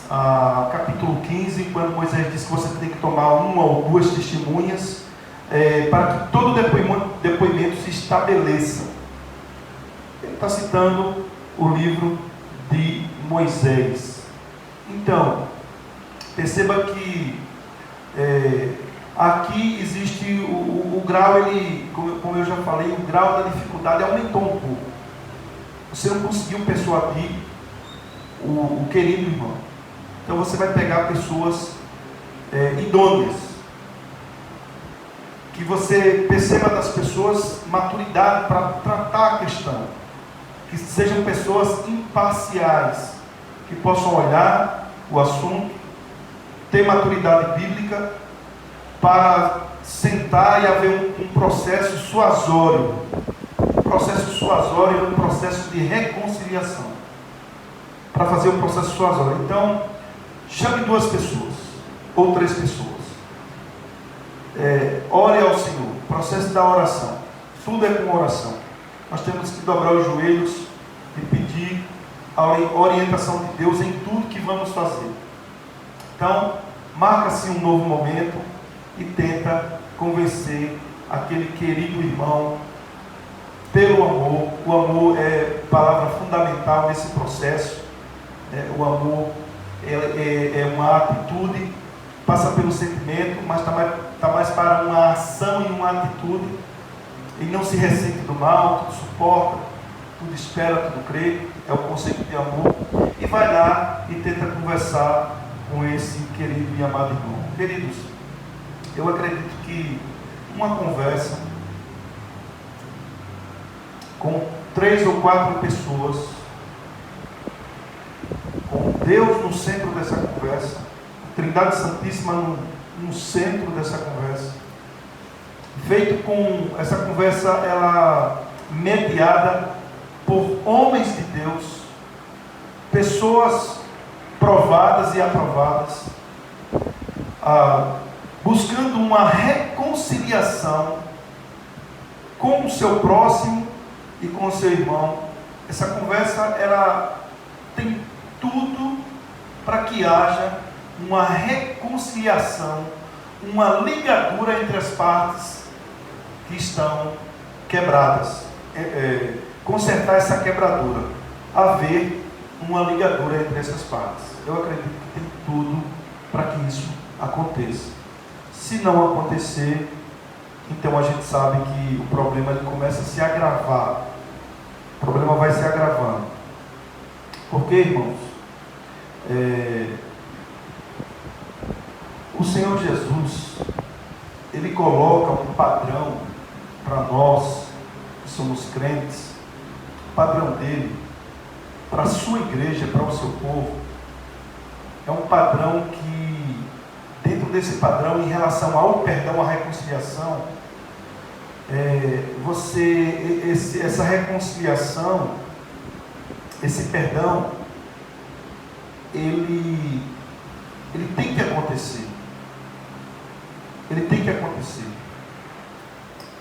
capítulo 15, quando Moisés diz que você tem que tomar uma ou duas testemunhas, para que todo depoimento se estabeleça. Ele está citando o livro de Moisés. Então, perceba que aqui existe o grau, como eu já falei, o grau da dificuldade aumentou um pouco. Você não conseguiu persuadir o querido irmão. Então você vai pegar pessoas idôneas, que você perceba das pessoas maturidade para tratar a questão, que sejam pessoas imparciais, que possam olhar o assunto, ter maturidade bíblica, para sentar e haver um processo suasório. Um processo suasório é um processo de reconciliação. Para fazer um processo suasório. Então, chame 2 pessoas, ou 3 pessoas. Ore ao Senhor. Processo da oração. Tudo é com oração. Nós temos que dobrar os joelhos e pedir a orientação de Deus em tudo que vamos fazer. Então, marca-se um novo momento e tenta convencer aquele querido irmão pelo amor. O amor é palavra fundamental nesse processo. O amor é uma atitude, passa pelo sentimento, mas está mais para uma ação e uma atitude. E não se ressente do mal, tudo suporta, tudo espera, tudo crê. É o conceito de amor. E vai lá e tenta conversar com esse querido e amado irmão. Queridos, eu acredito que uma conversa com 3 ou 4 pessoas, com Deus no centro dessa conversa, Trindade Santíssima no centro dessa conversa, feito com essa conversa, ela mediada por homens de Deus, pessoas provadas e aprovadas, buscando uma reconciliação com o seu próximo e com o seu irmão. Essa conversa, ela tem tudo para que haja uma reconciliação, uma ligadura entre as partes que estão quebradas. Consertar essa quebradura, haver uma ligadura entre essas partes. Eu acredito que tem tudo para que isso aconteça. Se não acontecer, então a gente sabe que o problema ele começa a se agravar. O problema vai se agravando. Porque, irmãos, o Senhor Jesus, Ele coloca um padrão para nós, que somos crentes, o padrão dele, para a sua igreja, para o seu povo, é um padrão que, dentro desse padrão, em relação ao perdão, à reconciliação, essa reconciliação, esse perdão, ele tem que acontecer. Ele tem que acontecer.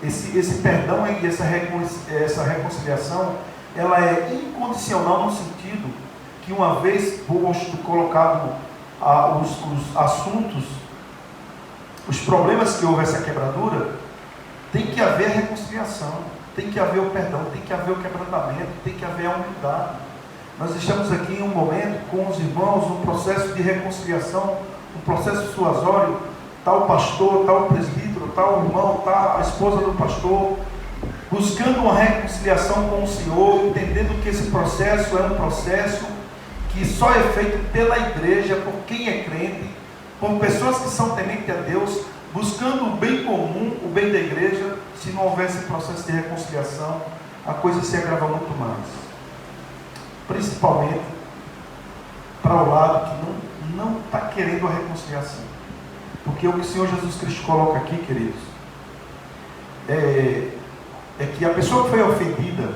Esse perdão e essa reconciliação, ela é incondicional no sentido que, uma vez colocado os assuntos, os problemas que houve essa quebradura, tem que haver reconciliação, tem que haver o perdão, tem que haver o quebrantamento, tem que haver a humildade. Nós estamos aqui em um momento com os irmãos, um processo de reconciliação, um processo suasório. Tal pastor, tal presbítero, tal irmão, tal a esposa do pastor, buscando uma reconciliação com o Senhor, entendendo que esse processo é um processo que só é feito pela igreja, por quem é crente, por pessoas que são tementes a Deus, buscando o bem comum, o bem da igreja. Se não houver esse processo de reconciliação, a coisa se agrava muito mais. Principalmente para o lado que não está querendo a reconciliação. Porque o que o Senhor Jesus Cristo coloca aqui, queridos, é que a pessoa que foi ofendida,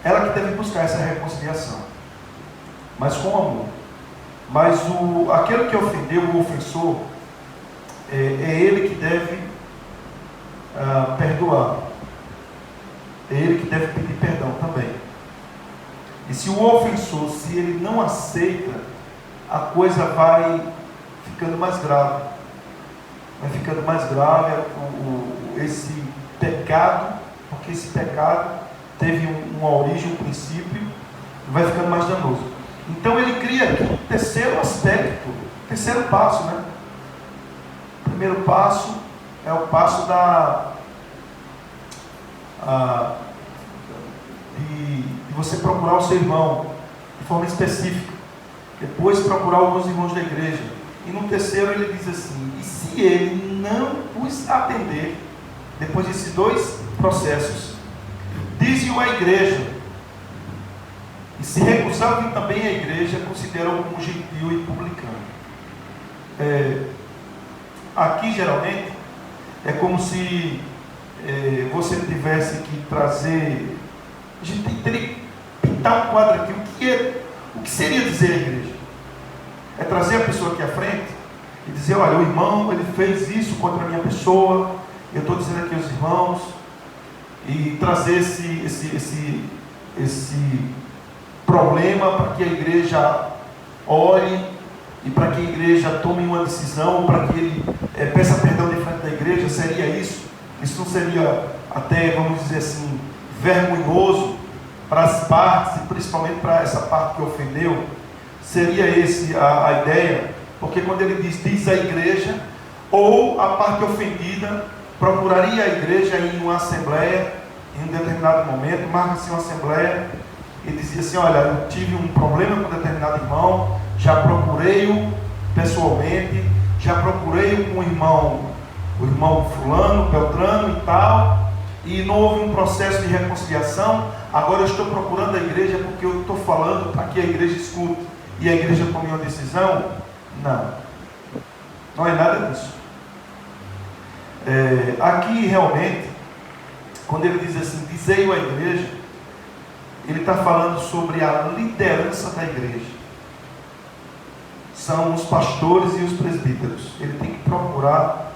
ela que deve buscar essa reconciliação, mas com amor. Mas aquele que ofendeu, o ofensor, é ele que deve perdoar, é ele que deve pedir perdão também. se o ofensor, se ele não aceita, a coisa vai ficando mais grave. Vai ficando mais grave esse pecado, porque esse pecado teve uma origem, um princípio, e vai ficando mais danoso. Então ele cria aqui um terceiro aspecto, terceiro passo, né? O primeiro passo é o passo de você procurar o seu irmão de forma específica. Depois procurar alguns irmãos da igreja. E no terceiro ele diz assim: e se ele não os atender, depois desses dois processos, dize-o à igreja. E se recusar vir também à igreja, considera-o como gentil e publicano. Aqui geralmente é como se você tivesse que trazer. A gente teria que pintar um quadro aqui. O que seria dizer à igreja? É trazer a pessoa aqui à frente e dizer: olha, o irmão, ele fez isso contra a minha pessoa, eu estou dizendo aqui aos irmãos, e trazer esse problema para que a igreja ore e para que a igreja tome uma decisão, para que ele peça perdão de frente da igreja. Seria isso? Isso não seria até, vamos dizer assim, vergonhoso para as partes, e principalmente para essa parte que ofendeu? Seria a ideia? Porque quando ele diz a igreja, ou a parte ofendida procuraria a igreja em uma assembleia, em um determinado momento, marca-se uma assembleia, e dizia assim: olha, eu tive um problema com determinado irmão, já procurei-o pessoalmente, já procurei com o irmão fulano, Beltrano e tal, e não houve um processo de reconciliação. Agora eu estou procurando a igreja porque eu estou falando para que a igreja escute e a igreja tome uma decisão. Não é nada disso. Aqui realmente, quando ele diz assim, dizei-o à igreja, ele está falando sobre a liderança da igreja. São os pastores e os presbíteros. Ele tem que procurar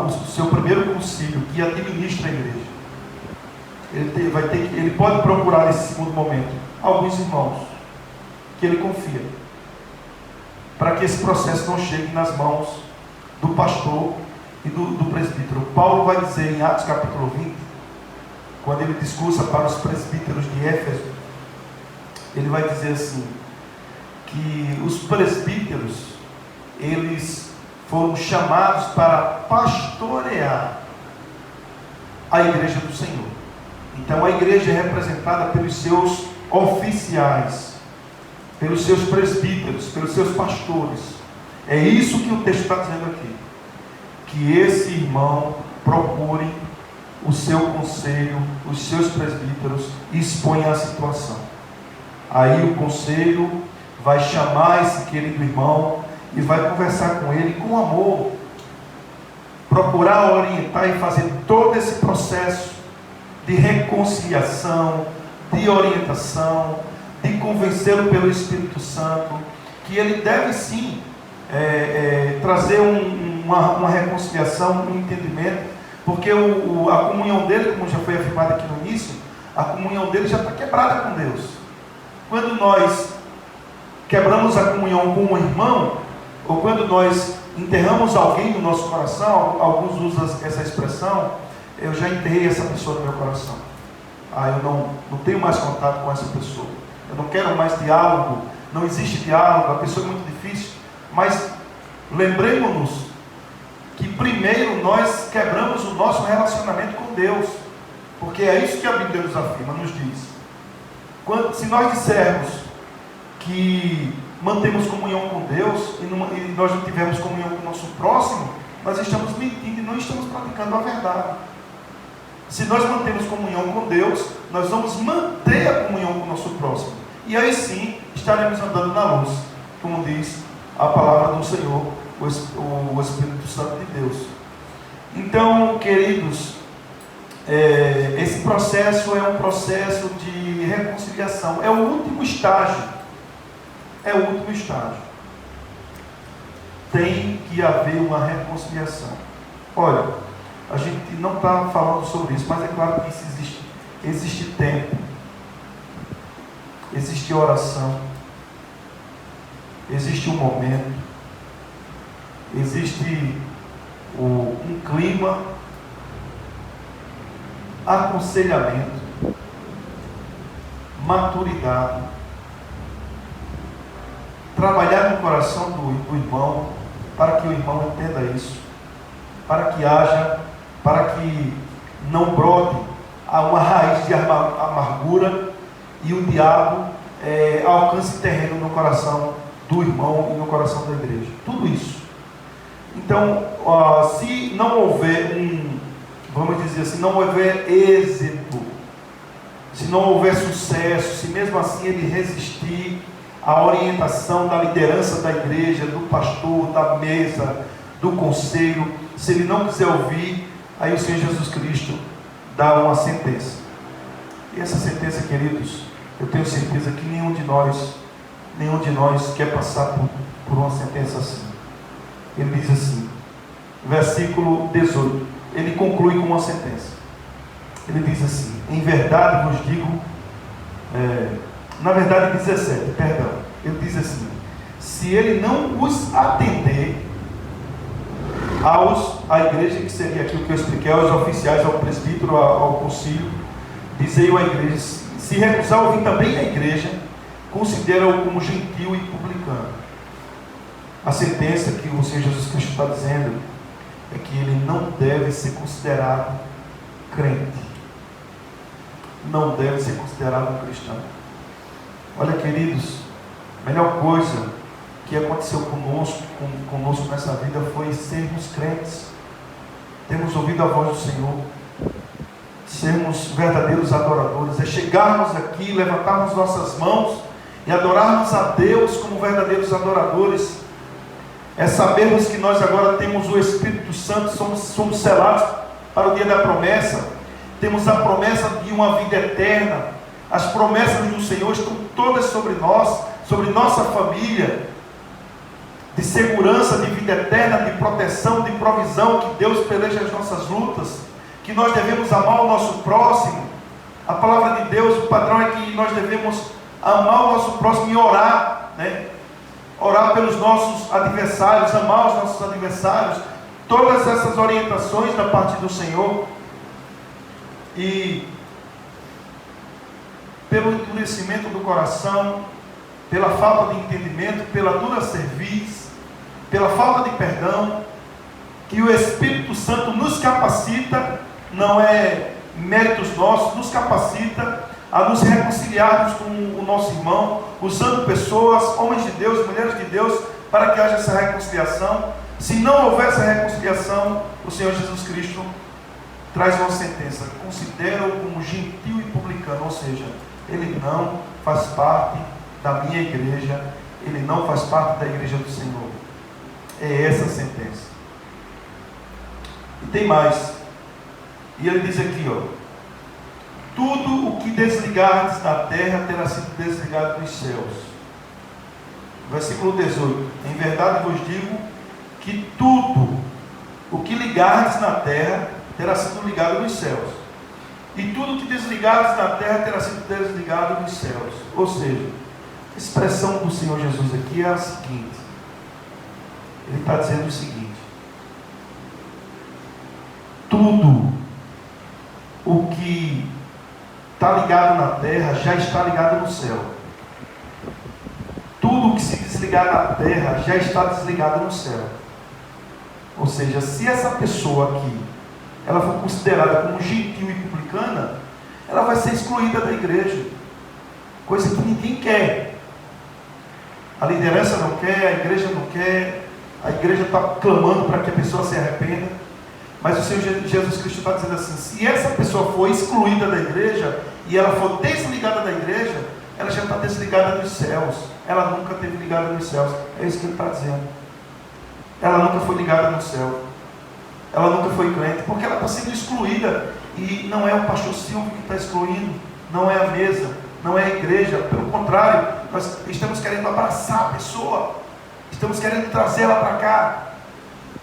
o seu primeiro concílio, que administra a igreja. Ele pode procurar nesse segundo momento alguns irmãos que ele confia, para que esse processo não chegue nas mãos do pastor e do presbítero. Paulo vai dizer em Atos capítulo 20, quando ele discursa para os presbíteros de Éfeso, ele vai dizer assim, que os presbíteros, eles foram chamados para pastorear a igreja do Senhor. Então a igreja é representada pelos seus oficiais, pelos seus presbíteros, pelos seus pastores. É isso que o texto está dizendo aqui, que esse irmão procure o seu conselho, os seus presbíteros, e exponha a situação. Aí o conselho vai chamar esse querido irmão e vai conversar com ele com amor, procurar orientar e fazer todo esse processo de reconciliação, de orientação, de convencê-lo pelo Espírito Santo, que ele deve sim trazer uma reconciliação, um entendimento, porque a comunhão dele, como já foi afirmado aqui no início, a comunhão dele já está quebrada com Deus. Quando nós quebramos a comunhão com um irmão, ou quando nós enterramos alguém no nosso coração, alguns usam essa expressão: eu já enterrei essa pessoa no meu coração, eu não tenho mais contato com essa pessoa, eu não quero mais diálogo, não existe diálogo, a pessoa é muito difícil. Mas lembremos-nos que primeiro nós quebramos o nosso relacionamento com Deus, porque é isso que a Bíblia nos afirma, nos diz. Se nós dissermos que mantemos comunhão com Deus e nós não tivermos comunhão com o nosso próximo, nós estamos mentindo e não estamos praticando a verdade. Se nós mantemos comunhão com Deus, nós vamos manter a comunhão com o nosso próximo, e aí sim estaremos andando na luz, como diz a palavra do Senhor, o Espírito Santo de Deus. Então, queridos, esse processo é um processo de reconciliação, é o último estágio. Tem que haver uma reconciliação. Olha, a gente não está falando sobre isso, mas é claro que isso existe tempo. existe oração, existe um momento, existe um clima, aconselhamento, maturidade, trabalhar no coração do irmão, para que o irmão entenda isso, para que não brote uma raiz de amargura e o diabo alcance terreno no coração do irmão e no coração da igreja. Tudo isso. Então, se não houver vamos dizer assim, não houver êxito, se não houver sucesso, se mesmo assim ele resistir à orientação da liderança da igreja, do pastor, da mesa, do conselho, se ele não quiser ouvir, aí o Senhor Jesus Cristo dá uma sentença. E essa sentença, queridos, eu tenho certeza que nenhum de nós quer passar por uma sentença assim. Ele diz assim, versículo 18, ele conclui com uma sentença. Ele diz assim, em verdade vos digo, na verdade 17, perdão, ele diz assim, se ele não os atender à igreja, que seria aquilo que eu expliquei, aos oficiais, ao presbítero, ao concílio, dizei à igreja, se recusar ouvir também a igreja, considera-o como gentil e publicano. A sentença que o Senhor Jesus Cristo está dizendo é que ele não deve ser considerado crente, não deve ser considerado um cristão. Olha, queridos, a melhor coisa que aconteceu conosco nessa vida foi sermos crentes, termos ouvido a voz do Senhor, sermos verdadeiros adoradores, é chegarmos aqui, levantarmos nossas mãos e adorarmos a Deus como verdadeiros adoradores, é sabermos que nós agora temos o Espírito Santo, somos selados para o dia da promessa, temos a promessa de uma vida eterna, as promessas do Senhor estão todas sobre nós, sobre nossa família, de segurança, de vida eterna, de proteção, de provisão, que Deus peleja as nossas lutas, que nós devemos amar o nosso próximo. A palavra de Deus, o padrão é que nós devemos amar o nosso próximo e orar, né? Orar pelos nossos adversários, amar os nossos adversários, todas essas orientações da parte do Senhor. E pelo endurecimento do coração, pela falta de entendimento, pela dura cerviz, pela falta de perdão, que o Espírito Santo nos capacita, não é méritos nossos, nos capacita a nos reconciliarmos com o nosso irmão, usando pessoas, homens de Deus, mulheres de Deus, para que haja essa reconciliação. Se não houver essa reconciliação, o Senhor Jesus Cristo traz uma sentença, considera-o como gentil e publicano, ou seja, ele não faz parte da minha igreja, ele não faz parte da igreja do Senhor. É essa a sentença. E tem mais, e ele diz aqui, tudo o que desligardes da terra terá sido desligado dos céus. Versículo 18, em verdade vos digo que tudo o que ligardes na terra terá sido ligado nos céus, e tudo o que desligardes na terra terá sido desligado nos céus. Ou seja, a expressão do Senhor Jesus aqui é a seguinte, ele está dizendo o seguinte, tudo o que está ligado na terra já está ligado no céu. Tudo que se desligar na terra já está desligado no céu. Ou seja, se essa pessoa aqui ela for considerada como gentil e publicana, ela vai ser excluída da igreja, coisa que ninguém quer. A liderança não quer, a igreja não quer, a igreja está clamando para que a pessoa se arrependa. Mas o Senhor Jesus Cristo está dizendo assim, se essa pessoa for excluída da igreja, e ela for desligada da igreja, ela já está desligada dos céus, ela nunca teve ligada nos céus, é isso que ele está dizendo. Ela nunca foi ligada no céu, ela nunca foi crente, porque ela está sendo excluída, e não é o pastor Silvio que está excluindo, não é a mesa, não é a igreja, pelo contrário, nós estamos querendo abraçar a pessoa, estamos querendo trazê-la para cá,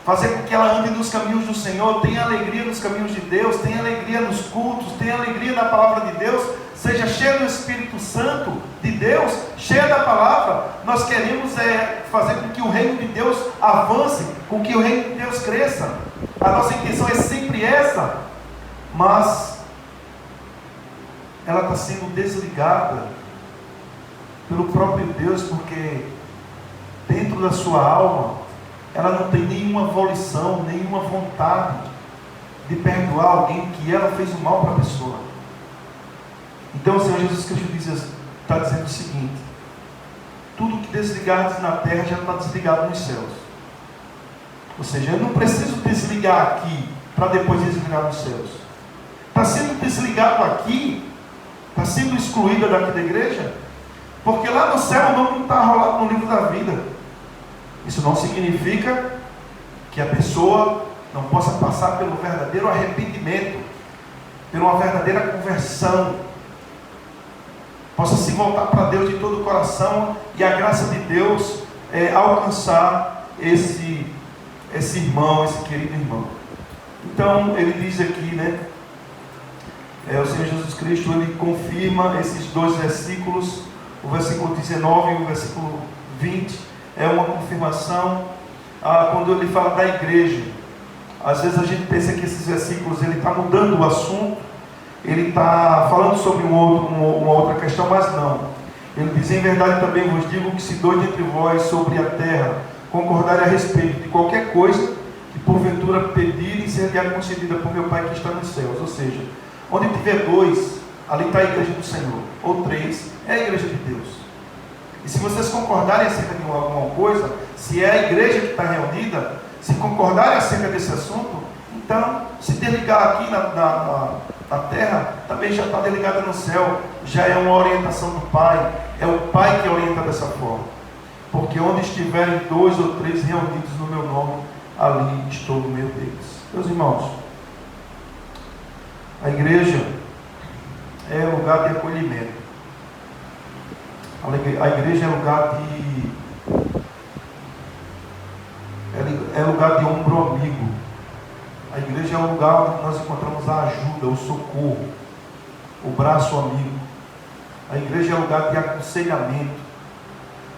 fazer com que ela ande nos caminhos do Senhor, tenha alegria nos caminhos de Deus, tenha alegria nos cultos, tenha alegria na palavra de Deus, seja cheia do Espírito Santo de Deus, cheia da palavra. Nós queremos fazer com que o reino de Deus avance, com que o reino de Deus cresça. A nossa intenção é sempre essa, mas ela está sendo desligada pelo próprio Deus, porque dentro da sua alma ela não tem nenhuma volição, nenhuma vontade de perdoar alguém que ela fez o mal para a pessoa. Então o Senhor Jesus Cristo está dizendo o seguinte: tudo que desligares na terra já está desligado nos céus. Ou seja, eu não preciso desligar aqui para depois desligar nos céus. Está sendo desligado aqui, está sendo excluída daqui da igreja, porque lá no céu o nome não está rolado no livro da vida. Isso não significa que a pessoa não possa passar pelo verdadeiro arrependimento, por uma verdadeira conversão, possa se voltar para Deus de todo o coração, e a graça de Deus alcançar esse irmão, esse querido irmão. Então ele diz aqui, o Senhor Jesus Cristo, ele confirma esses dois versículos, o versículo 19 e o versículo 20, é uma confirmação. Quando ele fala da igreja, às vezes a gente pensa que esses versículos, ele está mudando o assunto, ele está falando sobre uma outra questão, mas não. Ele diz: em verdade também vos digo que se dois entre vós sobre a terra concordarem a respeito de qualquer coisa que porventura pedirem, será concedida por meu Pai que está nos céus. Ou seja, onde tiver dois, ali está a igreja do Senhor, ou três, é a igreja de Deus. E se vocês concordarem acerca de alguma coisa, se é a igreja que está reunida, se concordarem acerca desse assunto, então, se desligar aqui na terra, também já está desligada no céu, já é uma orientação do Pai, é o Pai que orienta dessa forma. Porque onde estiverem dois ou três reunidos no meu nome, ali estou no meio deles. Meus irmãos, a igreja é lugar de acolhimento. A igreja é lugar de ombro amigo. A igreja é o lugar onde nós encontramos a ajuda, o socorro, o braço amigo. A igreja é lugar de aconselhamento.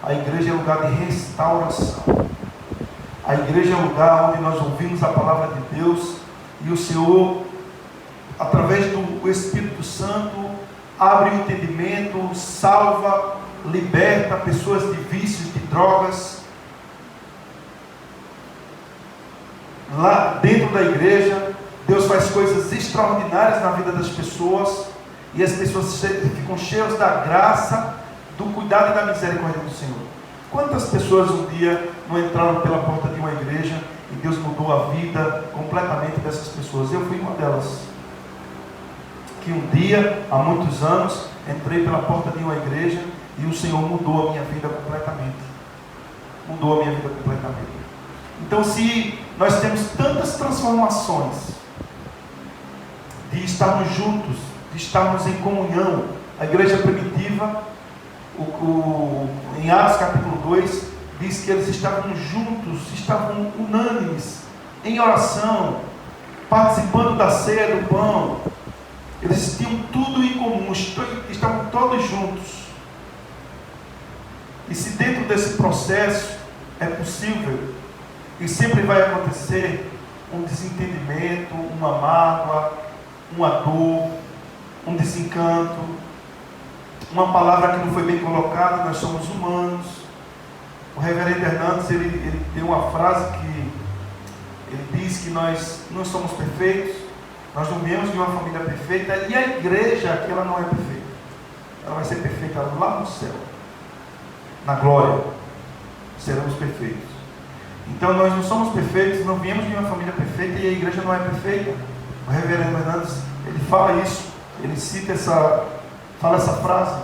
A igreja é lugar de restauração. A igreja é lugar onde nós ouvimos a palavra de Deus e o Senhor, através do Espírito Santo, abre o entendimento, salva, liberta pessoas de vícios, de drogas. Lá dentro da igreja, Deus faz coisas extraordinárias na vida das pessoas, e as pessoas ficam cheias da graça, do cuidado e da misericórdia do Senhor. Quantas pessoas um dia não entraram pela porta de uma igreja e Deus mudou a vida completamente dessas pessoas? Eu fui uma delas, que um dia, há muitos anos, entrei pela porta de uma igreja e o Senhor mudou a minha vida completamente. Mudou a minha vida completamente. Então, se nós temos tantas transformações de estarmos juntos, de estarmos em comunhão, a igreja primitiva, em Atos capítulo 2, diz que eles estavam juntos, estavam unânimes, em oração, participando da ceia do pão. Eles tinham tudo em comum, estavam todos juntos. E se dentro desse processo é possível, e sempre vai acontecer, um desentendimento, uma mágoa, uma dor, um desencanto, uma palavra que não foi bem colocada, nós somos humanos. O reverendo Hernandes, ele deu uma frase que ele diz que nós não somos perfeitos, nós não viemos de uma família perfeita, e a igreja aqui ela não é perfeita. Ela vai ser perfeita lá no céu, na glória, seremos perfeitos. Então nós não somos perfeitos, não viemos de uma família perfeita, e a igreja não é perfeita. O reverendo Hernandes, ele fala isso, ele cita fala essa frase.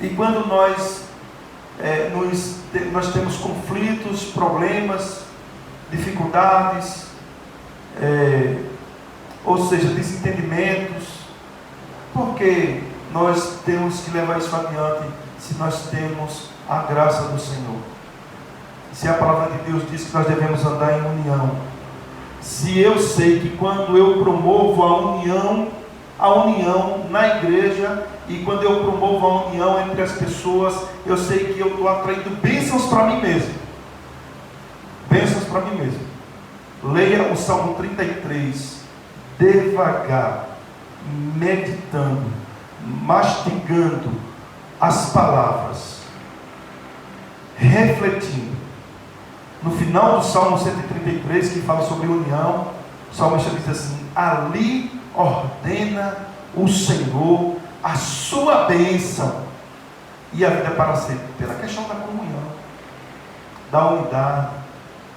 E quando nós temos conflitos, problemas, dificuldades, ou seja, desentendimentos, porque nós temos que levar isso adiante se nós temos a graça do Senhor. Se a palavra de Deus diz que nós devemos andar em união, se eu sei que quando eu promovo a união na igreja, e quando eu promovo a união entre as pessoas, eu sei que eu estou atraindo bênçãos para mim mesmo. Bênçãos para mim mesmo. Leia o Salmo 33, devagar, meditando, mastigando as palavras, refletindo. No final do Salmo 133, que fala sobre união, o salmista diz assim: ali ordena o Senhor a sua bênção e a vida para sempre. Pela questão da comunhão, da unidade,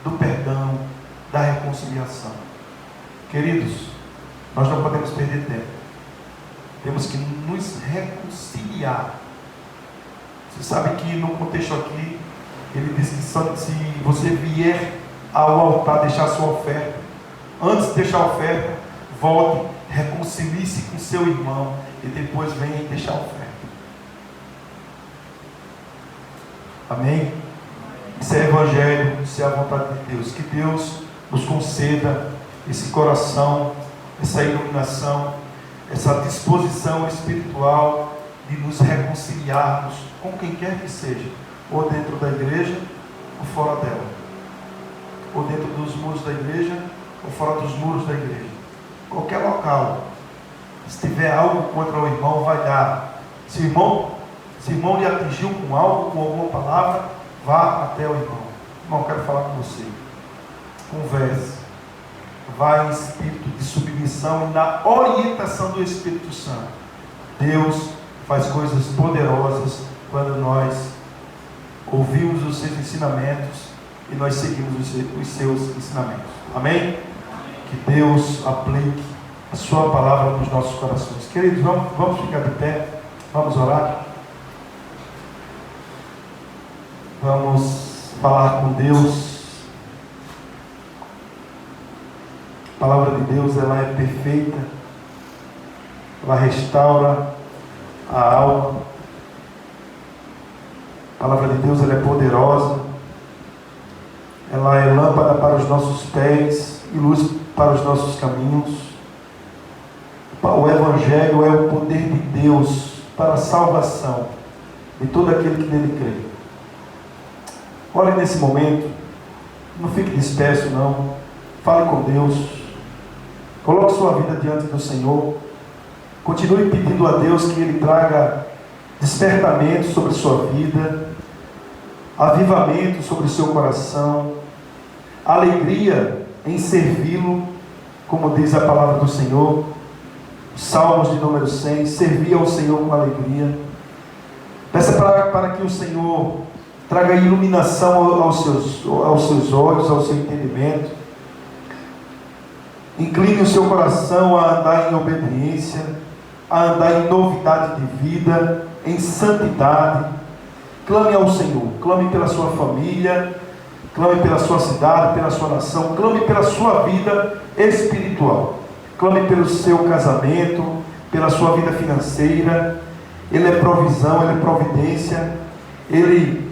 do perdão, da reconciliação. Queridos, nós não podemos perder tempo. Temos que nos reconciliar. Você sabe que no contexto aqui, ele diz que só se você vier ao altar deixar a sua oferta, antes de deixar a oferta, volte, reconcilie-se com seu irmão e depois venha e deixar a oferta. Amém? Isso é evangelho, isso é a vontade de Deus. Que Deus nos conceda esse coração, essa iluminação, essa disposição espiritual de nos reconciliarmos com quem quer que seja, ou dentro da igreja ou fora dela, ou dentro dos muros da igreja ou fora dos muros da igreja. Qualquer local, se tiver algo contra o irmão, vai dar. Se o irmão lhe atingiu com algo, com alguma palavra, vá até o irmão. Irmão, quero falar com você. Converse. Vá em espírito de submissão e na orientação do Espírito Santo. Deus faz coisas poderosas quando nós ouvimos os seus ensinamentos e nós seguimos os seus ensinamentos. Amém? Que Deus aplique a sua palavra nos nossos corações. Queridos, vamos ficar de pé, vamos orar, vamos falar com Deus. A palavra de Deus, ela é perfeita, ela restaura a alma. A palavra de Deus, ela é poderosa, ela é lâmpada para os nossos pés e luz para os nossos caminhos. O Evangelho é o poder de Deus para a salvação de todo aquele que nele crê. Olhe nesse momento, não fique disperso não, fale com Deus, coloque sua vida diante do Senhor, continue pedindo a Deus que Ele traga despertamento sobre sua vida, avivamento sobre o seu coração, alegria em servi-lo, como diz a palavra do Senhor, Salmos de número 100, servir ao Senhor com alegria. Peça para que o Senhor traga iluminação aos seus olhos, ao seu entendimento. Incline o seu coração a andar em obediência, a andar em novidade de vida, em santidade. Clame ao Senhor, clame pela sua família, clame pela sua cidade, pela sua nação, clame pela sua vida espiritual, clame pelo seu casamento, pela sua vida financeira. Ele é provisão, Ele é providência, Ele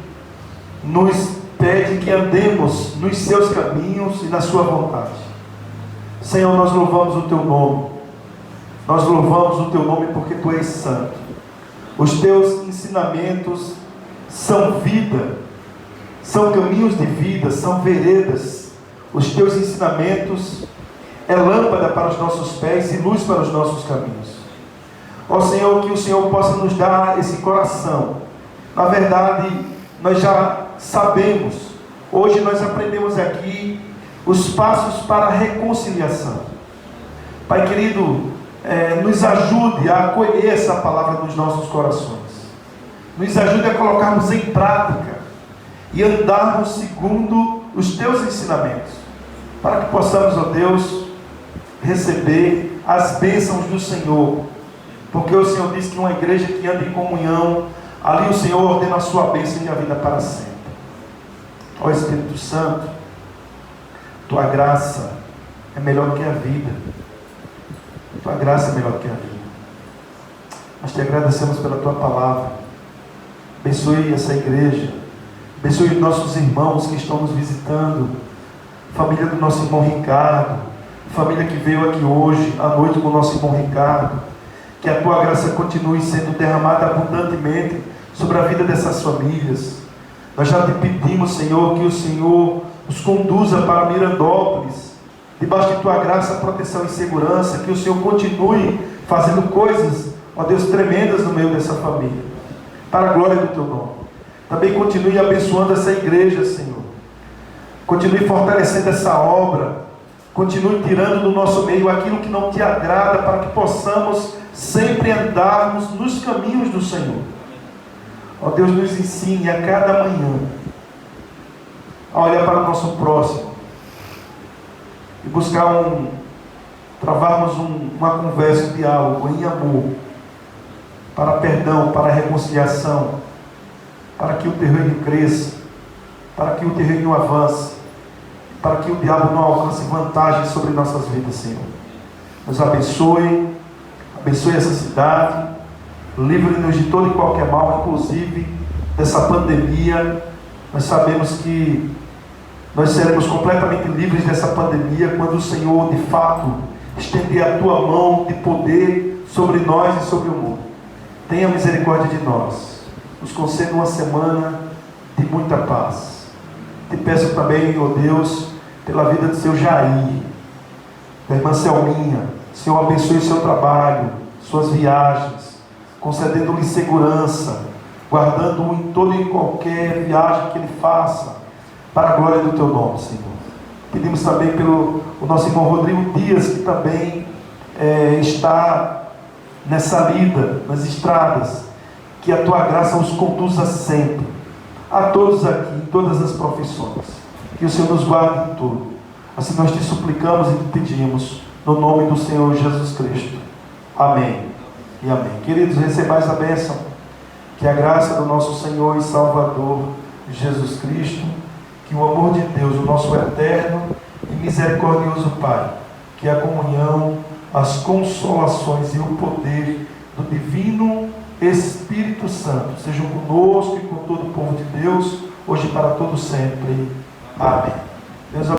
nos pede que andemos nos seus caminhos e na sua vontade. Senhor, nós louvamos o teu nome, nós louvamos o teu nome porque tu és santo. Os teus ensinamentos são vida, são caminhos de vida, são veredas. Os teus ensinamentos é lâmpada para os nossos pés e luz para os nossos caminhos. Ó Senhor, que o Senhor possa nos dar esse coração. Na verdade, nós já sabemos, hoje nós aprendemos aqui os passos para a reconciliação. Pai querido, nos ajude a acolher essa palavra nos nossos corações. Nos ajude a colocarmos em prática e andarmos segundo os teus ensinamentos, para que possamos, ó Deus, receber as bênçãos do Senhor, porque o Senhor diz que uma igreja que anda em comunhão, ali o Senhor ordena a sua bênção e a vida para sempre. Ó Espírito Santo, tua graça é melhor que a vida, tua graça é melhor que a vida. Nós te agradecemos pela tua palavra. Abençoe essa igreja, abençoe nossos irmãos que estão nos visitando. família do nosso irmão Ricardo, família que veio aqui hoje, à noite com o nosso irmão Ricardo, que a tua graça continue sendo derramada abundantemente sobre a vida dessas famílias. Nós já te pedimos, Senhor, que o Senhor os conduza para Mirandópolis, debaixo de tua graça, proteção e segurança, que o Senhor continue fazendo coisas, ó Deus, tremendas no meio dessa família, para a glória do teu nome. Também continue abençoando essa igreja, Senhor. Continue fortalecendo essa obra. Continue tirando do nosso meio aquilo que não te agrada, para que possamos sempre andarmos nos caminhos do Senhor. Ó Deus, nos ensine a cada manhã a olhar para o nosso próximo e buscar travarmos uma conversa, um diálogo em amor, para perdão, para reconciliação, para que o teu reino cresça, para que o teu reino avance, para que o diabo não alcance vantagem sobre nossas vidas, Senhor. Nos abençoe, abençoe essa cidade, livre-nos de todo e qualquer mal, inclusive dessa pandemia. Nós sabemos que nós seremos completamente livres dessa pandemia quando o Senhor, de fato, estender a tua mão de poder sobre nós e sobre o mundo. Tenha misericórdia de nós. Nos conceda uma semana de muita paz. Te peço também, ó Deus, pela vida do seu Jair, da irmã Selminha. Senhor, abençoe o seu trabalho, suas viagens, concedendo-lhe segurança, guardando-o em toda e qualquer viagem que ele faça, para a glória do teu nome, Senhor. Pedimos também pelo o nosso irmão Rodrigo Dias, que também está nessa lida, nas estradas, que a tua graça os conduza sempre, a todos aqui, em todas as profissões, que o Senhor nos guarde em tudo. Assim nós te suplicamos e te pedimos, no nome do Senhor Jesus Cristo. Amém e amém. Queridos, recebais a bênção, que a graça do nosso Senhor e Salvador Jesus Cristo, que o amor de Deus, o nosso eterno e misericordioso Pai, que a comunhão, as consolações e o poder do divino Espírito Santo sejam conosco e com todo o povo de Deus, hoje e para todo sempre. Amém. Deus